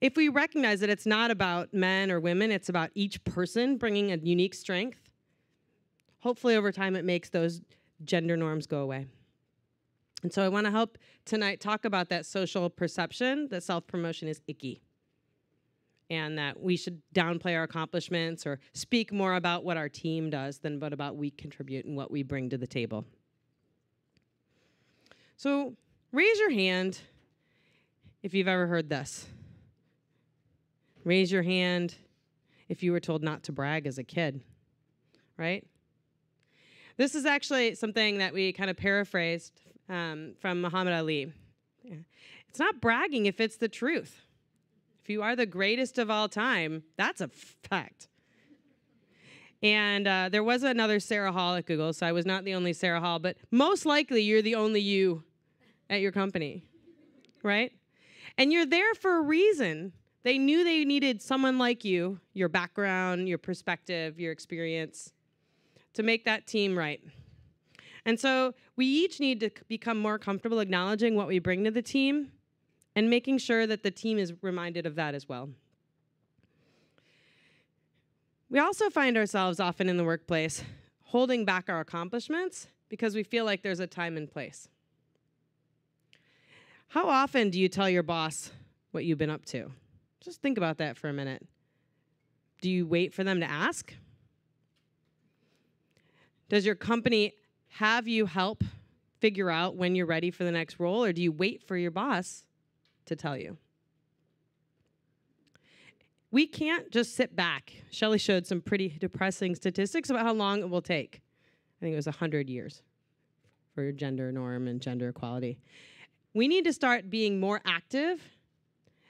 If we recognize that it's not about men or women, it's about each person bringing a unique strength, hopefully over time it makes those gender norms go away. And so I want to help tonight talk about that social perception that self-promotion is icky and that we should downplay our accomplishments or speak more about what our team does than what about we contribute and what we bring to the table. So raise your hand if you've ever heard this. Raise your hand if you were told not to brag as a kid, right? This is actually something that we kind of paraphrased from Muhammad Ali. Yeah. It's not bragging if it's the truth. If you are the greatest of all time, that's a fact. And there was another Sarah Hall at Google, so I was not the only Sarah Hall, but most likely you're the only you at your company, right? And you're there for a reason. They knew they needed someone like you, your background, your perspective, your experience, to make that team right. And so we each need to become more comfortable acknowledging what we bring to the team and making sure that the team is reminded of that as well. We also find ourselves often in the workplace holding back our accomplishments because we feel like there's a time and place. How often do you tell your boss what you've been up to? Just think about that for a minute. Do you wait for them to ask? Does your company have you help figure out when you're ready for the next role, or do you wait for your boss to tell you? We can't just sit back. Shelley showed some pretty depressing statistics about how long it will take. I think it was 100 years for gender norm and gender equality. We need to start being more active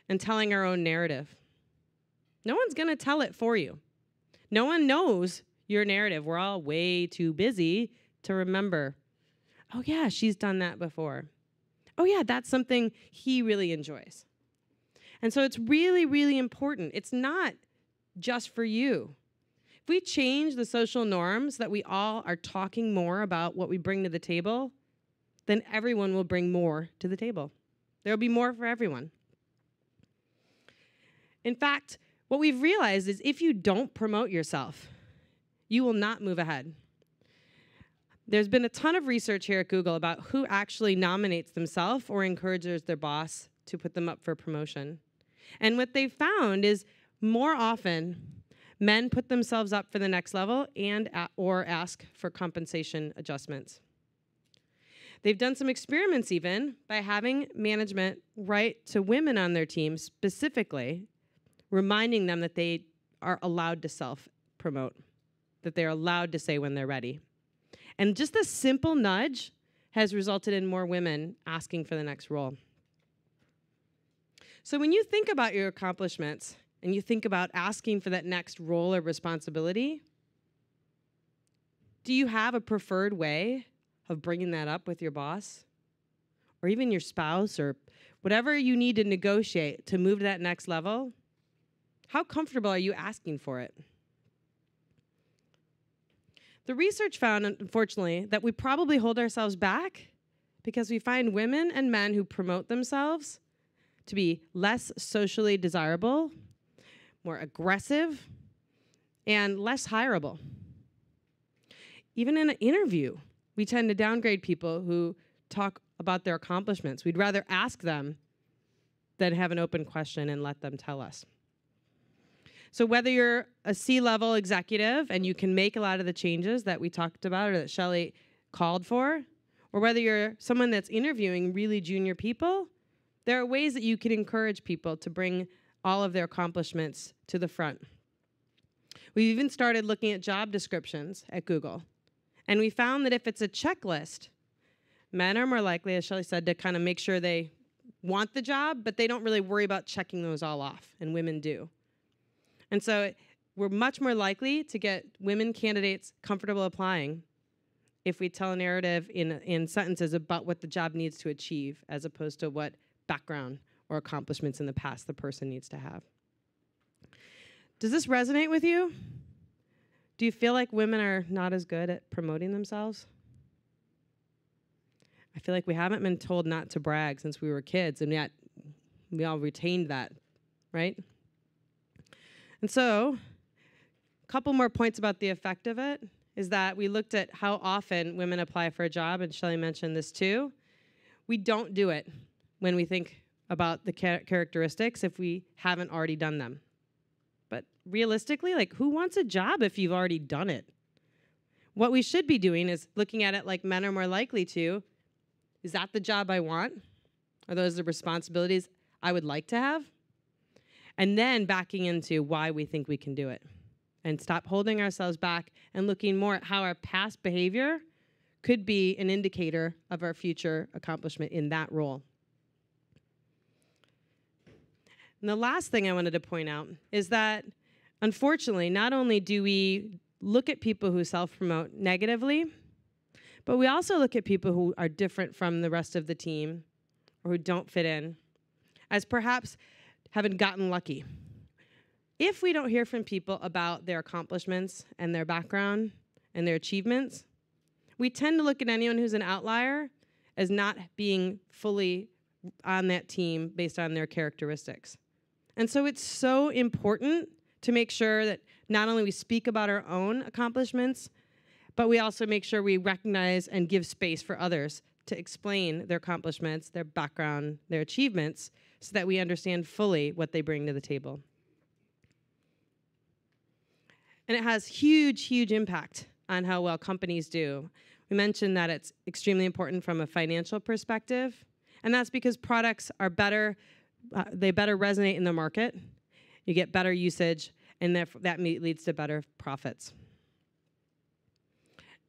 and telling our own narrative. No one's going to tell it for you. No one knows your narrative. We're all way too busy to remember, oh yeah, she's done that before. Oh yeah, that's something he really enjoys. And so it's really, really important. It's not just for you. If we change the social norms that we all are talking more about what we bring to the table, then everyone will bring more to the table. There'll be more for everyone. In fact, what we've realized is if you don't promote yourself, you will not move ahead. There's been a ton of research here at Google about who actually nominates themselves or encourages their boss to put them up for promotion. And what they've found is more often, men put themselves up for the next level and or ask for compensation adjustments. They've done some experiments even by having management write to women on their team specifically, reminding them that they are allowed to self-promote, that they're allowed to say when they're ready. And just a simple nudge has resulted in more women asking for the next role. So when you think about your accomplishments, and you think about asking for that next role or responsibility, do you have a preferred way of bringing that up with your boss or even your spouse or whatever you need to negotiate to move to that next level? How comfortable are you asking for it? The research found, unfortunately, that we probably hold ourselves back because we find women and men who promote themselves to be less socially desirable, more aggressive, and less hireable. Even in an interview, we tend to downgrade people who talk about their accomplishments. We'd rather ask them than have an open question and let them tell us. So whether you're a C-level executive and you can make a lot of the changes that we talked about or that Shelley called for, or whether you're someone that's interviewing really junior people, there are ways that you can encourage people to bring all of their accomplishments to the front. We've even started looking at job descriptions at Google. And we found that if it's a checklist, men are more likely, as Shelley said, to kind of make sure they want the job, but they don't really worry about checking those all off, and women do. And so we're much more likely to get women candidates comfortable applying if we tell a narrative in sentences about what the job needs to achieve, as opposed to what background or accomplishments in the past the person needs to have. Does this resonate with you? Do you feel like women are not as good at promoting themselves? I feel like we haven't been told not to brag since we were kids, and yet we all retained that, right? And so, a couple more points about the effect of it is that we looked at how often women apply for a job, and Shelley mentioned this too. We don't do it when we think about the characteristics if we haven't already done them. But realistically, like, who wants a job if you've already done it? What we should be doing is looking at it like men are more likely to. Is that the job I want? Are those the responsibilities I would like to have? And then backing into why we think we can do it. And stop holding ourselves back and looking more at how our past behavior could be an indicator of our future accomplishment in that role. And the last thing I wanted to point out is that, unfortunately, not only do we look at people who self-promote negatively, but we also look at people who are different from the rest of the team or who don't fit in as perhaps having gotten lucky. If we don't hear from people about their accomplishments and their background and their achievements, we tend to look at anyone who's an outlier as not being fully on that team based on their characteristics. And so it's so important to make sure that not only we speak about our own accomplishments, but we also make sure we recognize and give space for others to explain their accomplishments, their background, their achievements, so that we understand fully what they bring to the table. And it has huge, huge impact on how well companies do. We mentioned that it's extremely important from a financial perspective, and that's because products are better, they better resonate in the market, you get better usage, and that leads to better profits.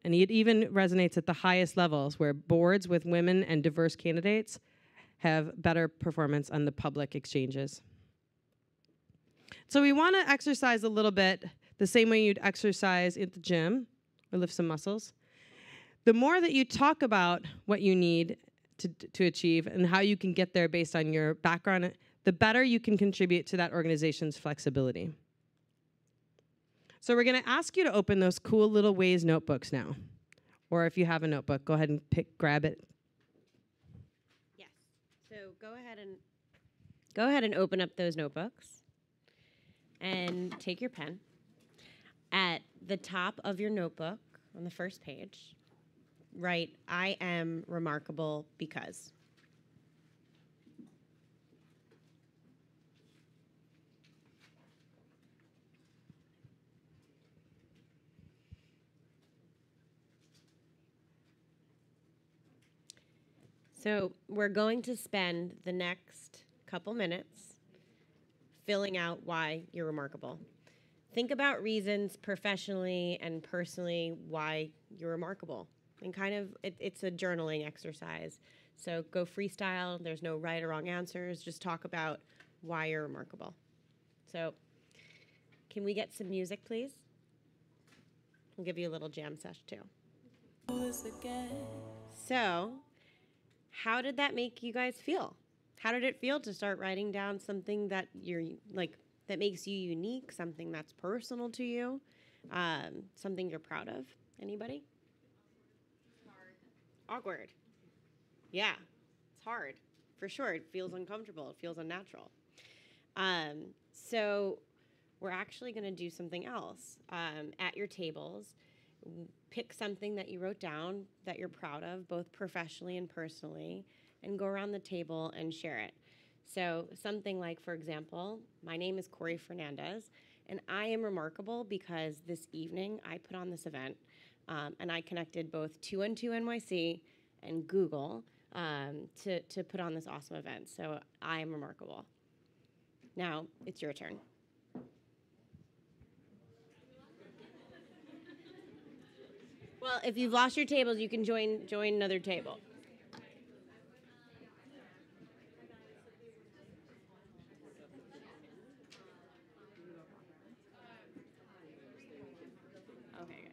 And it even resonates at the highest levels, where boards with women and diverse candidates have better performance on the public exchanges. So we want to exercise a little bit the same way you'd exercise at the gym or lift some muscles. The more that you talk about what you need to achieve and how you can get there based on your background, the better you can contribute to that organization's flexibility. So we're going to ask you to open those cool little Waze notebooks now. Or if you have a notebook, go ahead and grab it. Yes. So go ahead and open up those notebooks and take your pen. At the top of your notebook, on the first page, write, "I am remarkable because." So we're going to spend the next couple minutes filling out why you're remarkable. Think about reasons professionally and personally why you're remarkable. And kind of, it's a journaling exercise. So go freestyle. There's no right or wrong answers. Just talk about why you're remarkable. So So can we get some music, please? I'll give you a little jam sesh too. So how did that make you guys feel? How did it feel to start writing down something that you're like, that makes you unique, something that's personal to you, something you're proud of? Anybody? Awkward. Yeah, it's hard, for sure. It feels uncomfortable. It feels unnatural. So we're actually going to do something else. At your tables, pick something that you wrote down that you're proud of, both professionally and personally, and go around the table and share it. So something like, for example, my name is Corey Fernandez, and I am remarkable because this evening I put on this event, and I connected both 212 NYC and Google to put on this awesome event. So I am remarkable. Now it's your turn. Well, if you've lost your tables, you can join another table. Okay, good.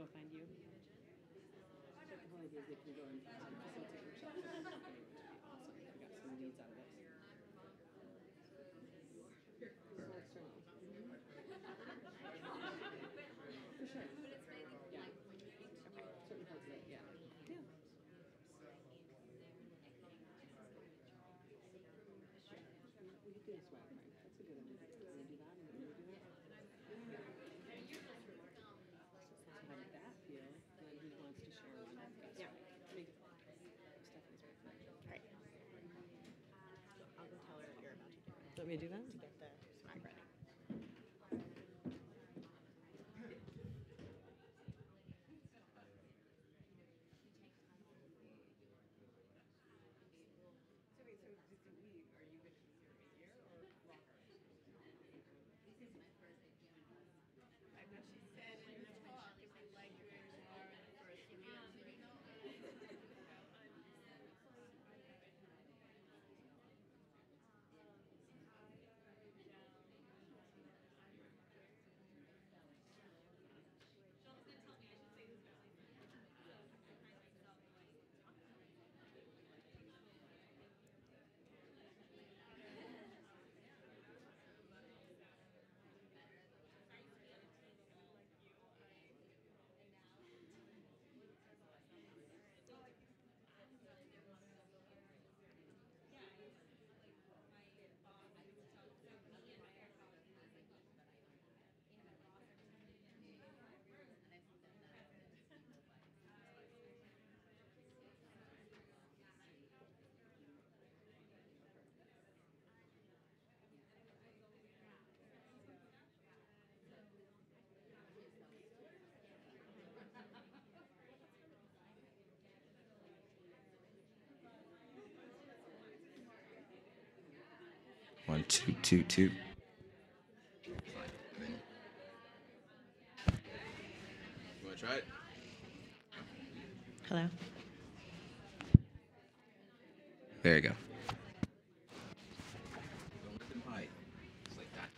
They'll find you. The whole idea is they can go and facilitate workshops. Awesome. We got some leads out of this. For sure. Yeah. Okay. Certain parts of it, yeah. Yeah. We could do a swag bag. That's a good one. Want to do that? And then we do that? How did that feel? Then who wants to share one? Yeah. Stephanie's right. All right. I'll go tell her what you're about to do. Let me do that? To get the swag ready. 1, 2, 2, 2. You want to try it? Hello. There you go. Don't let them hide. Just like that.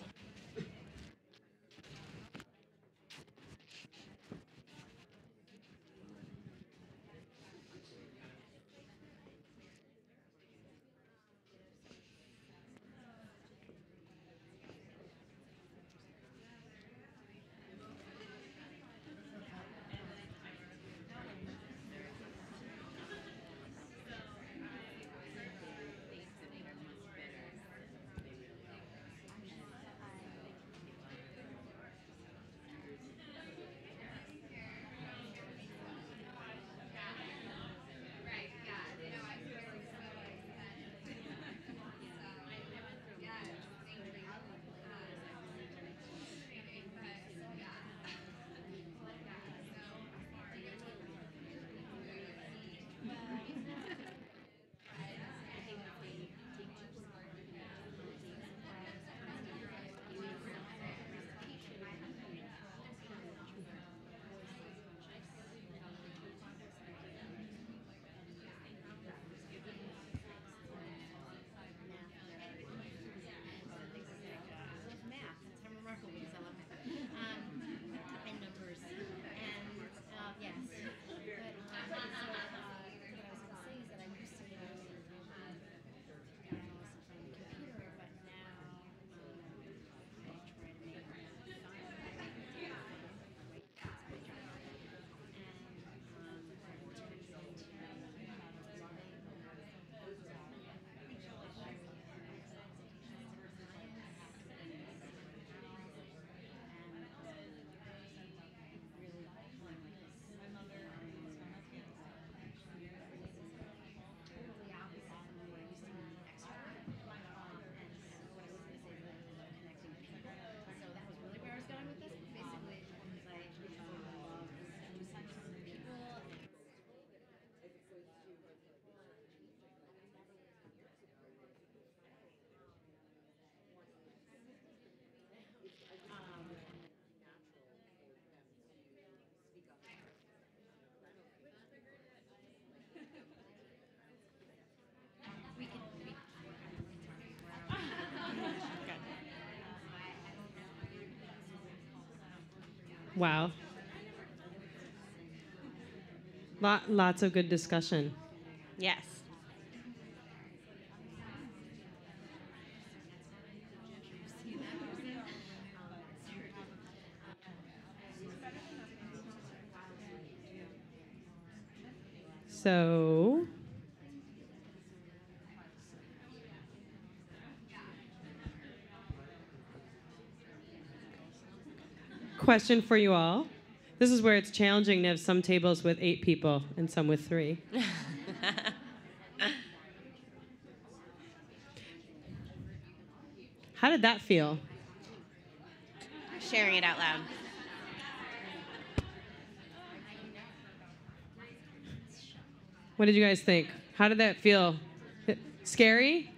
Wow. Lots of good discussion. Yes. So, question for you all. This is where it's challenging to have some tables with 8 people and some with 3. How did that feel? Sharing it out loud. What did you guys think? How did that feel? Scary?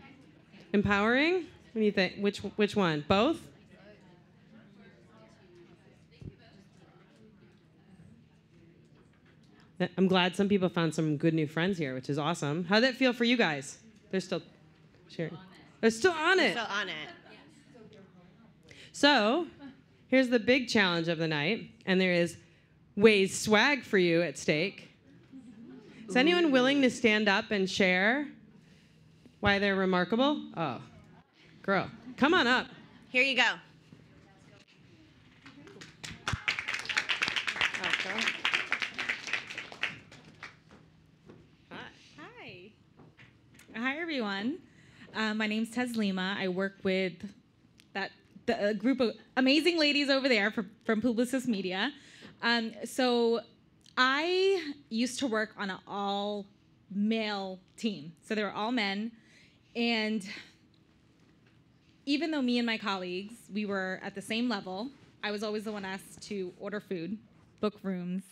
Empowering? What do you think? Which one? Both? I'm glad some people found some good new friends here, which is awesome. How did that feel for you guys? They're still sharing. They're still on it. Still on it. So, here's the big challenge of the night, and there is Waze swag for you at stake. Is anyone willing to stand up and share why they're remarkable? Oh, girl, come on up. Here you go. Hi, everyone. My name's Taslima. I work with a group of amazing ladies over there from Publicis Media. So I used to work on an all-male team. So they were all men. And even though me and my colleagues, we were at the same level, I was always the one asked to order food, book rooms,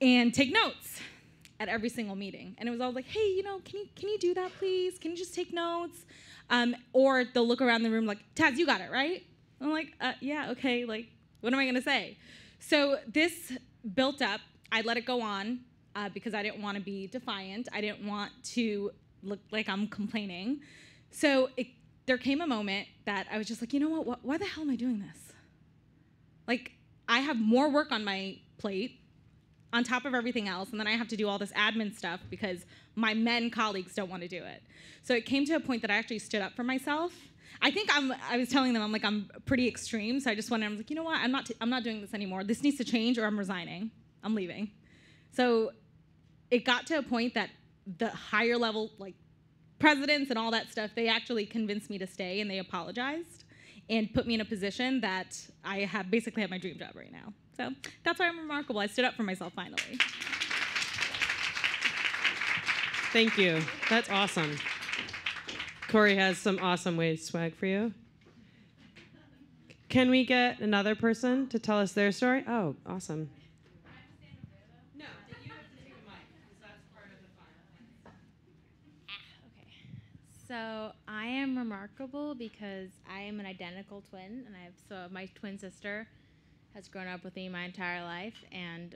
and take notes at every single meeting. And it was always like, hey, can you do that, please? Can you just take notes? Or they'll look around the room like, Taz, you got it, right? I'm like, yeah, okay, like, what am I gonna say? So this built up. I let it go on because I didn't want to be defiant. I didn't want to look like I'm complaining. So there came a moment that I was just like, you know what, why the hell am I doing this? Like, I have more work on my plate on top of everything else, and then I have to do all this admin stuff because my men colleagues don't want to do it. So it came to a point that I actually stood up for myself. I was telling them, I'm pretty extreme, so I just went and I was like, you know what, I'm not doing this anymore. This needs to change or I'm resigning. I'm leaving. So it got to a point that the higher level, like presidents and all that stuff, they actually convinced me to stay and they apologized and put me in a position that I basically have my dream job right now. So that's why I'm remarkable. I stood up for myself finally. Thank you. That's awesome. Corey has some awesome Waze swag for you. Can we get another person to tell us their story? Oh, awesome. No, you have to take a mic because that's part of the fun. Okay. So I am remarkable because I am an identical twin, and my twin sister has grown up with me my entire life, and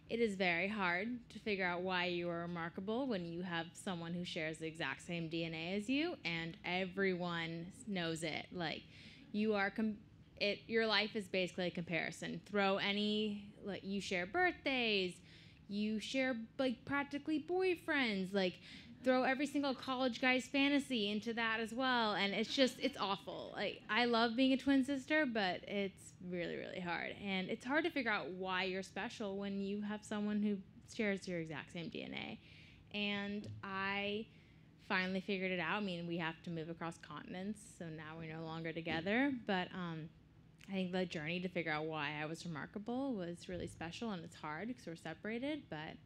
it is very hard to figure out why you are remarkable when you have someone who shares the exact same DNA as you, and everyone knows it. Like, you are your life is basically a comparison. You share birthdays, you share like practically boyfriends, like throw every single college guy's fantasy into that as well, and it's awful. Like, I love being a twin sister, but it's really, really hard, and it's hard to figure out why you're special when you have someone who shares your exact same DNA. And I finally figured it out. I mean, we have to move across continents, so now we're no longer together, but I think the journey to figure out why I was remarkable was really special, and it's hard because we're separated, but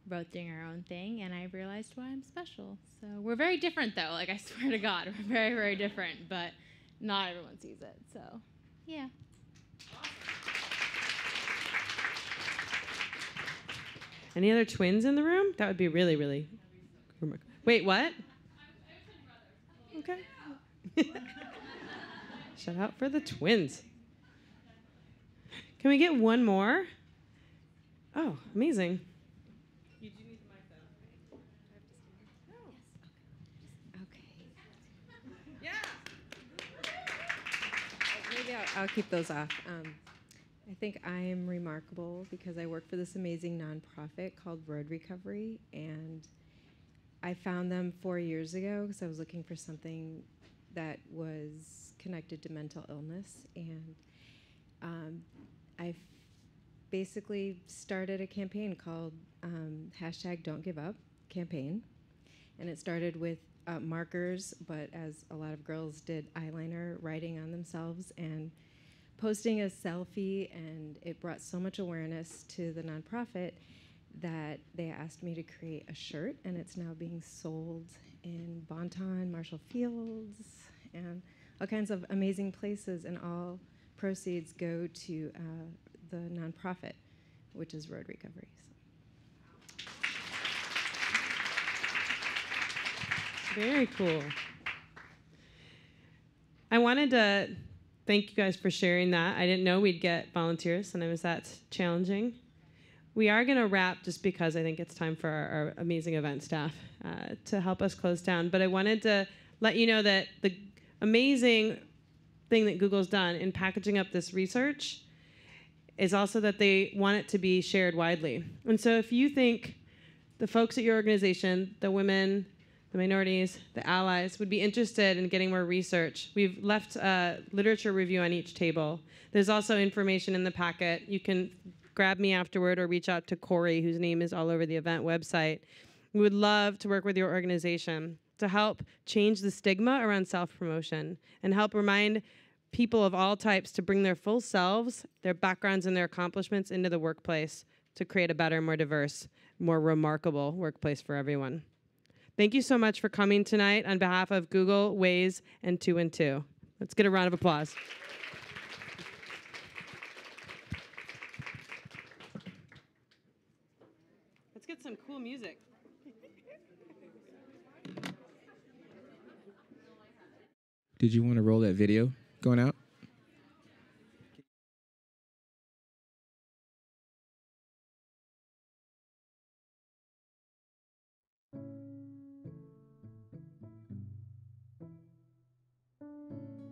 both doing our own thing, and I realized why I'm special. So we're very different, though. Like, I swear to God, we're very, very different, but not everyone sees it. So, yeah. Any other twins in the room? That would be really, really remarkable. Wait, what? Okay. Shout out for the twins. Can we get one more? Oh, amazing. Maybe I'll keep those off. I think I am remarkable because I work for this amazing nonprofit called Road Recovery, and I found them 4 years ago because I was looking for something that was connected to mental illness, and I basically started a campaign called #Don'tGiveUp campaign, and it started with markers, but as a lot of girls did, eyeliner, writing on themselves, and posting a selfie, and it brought so much awareness to the nonprofit that they asked me to create a shirt, and it's now being sold in Bonton, Marshall Fields, and all kinds of amazing places, and all proceeds go to the nonprofit, which is Road Recovery. Very cool. I wanted to thank you guys for sharing that. I didn't know we'd get volunteers, and it was that challenging. We are going to wrap just because I think it's time for our amazing event staff to help us close down. But I wanted to let you know that the amazing thing that Google's done in packaging up this research is also that they want it to be shared widely. And so if you think the folks at your organization, the women, the minorities, the allies, would be interested in getting more research, we've left a literature review on each table. There's also information in the packet. You can grab me afterward or reach out to Corey, whose name is all over the event website. We would love to work with your organization to help change the stigma around self-promotion and help remind people of all types to bring their full selves, their backgrounds, and their accomplishments into the workplace to create a better, more diverse, more remarkable workplace for everyone. Thank you so much for coming tonight on behalf of Google, Waze, and 2 and 2. Let's get a round of applause. Let's get some cool music. Did you want to roll that video going out?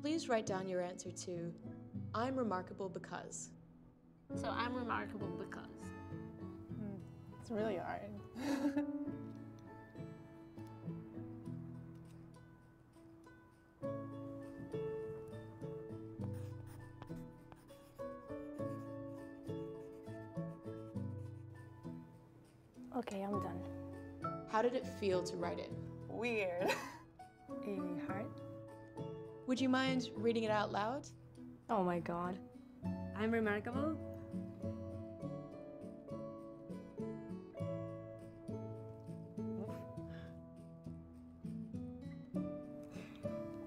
Please write down your answer to, I'm remarkable because. So I'm remarkable because. It's really hard. Okay, I'm done. How did it feel to write it? Weird. Hard. Would you mind reading it out loud? Oh my god. I'm remarkable.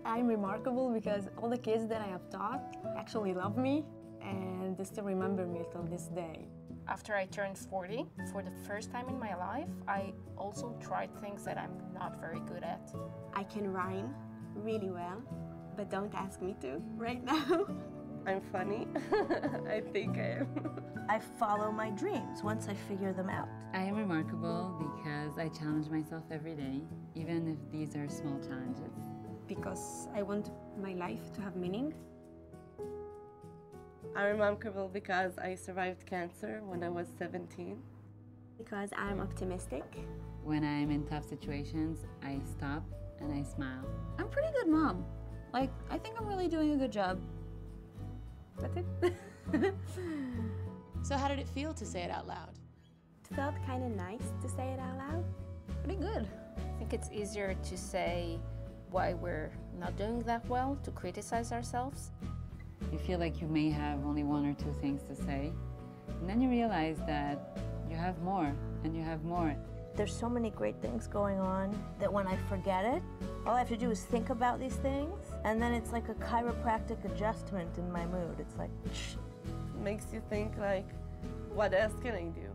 I'm remarkable because all the kids that I have taught actually love me and they still remember me till this day. After I turned 40, for the first time in my life, I also tried things that I'm not very good at. I can rhyme really well, but don't ask me to right now. I'm funny. I think I am. I follow my dreams once I figure them out. I am remarkable because I challenge myself every day, even if these are small challenges. Because I want my life to have meaning. I'm remarkable because I survived cancer when I was 17. Because I'm optimistic. When I'm in tough situations, I stop and I smile. I'm a pretty good mom. Like, I think I'm really doing a good job. That's it. So how did it feel to say it out loud? It felt kind of nice to say it out loud. Pretty good. I think it's easier to say why we're not doing that well, to criticize ourselves. You feel like you may have only one or two things to say, and then you realize that you have more, and you have more. There's so many great things going on that when I forget it, all I have to do is think about these things, and then it's like a chiropractic adjustment in my mood. It's like, it makes you think like, what else can I do?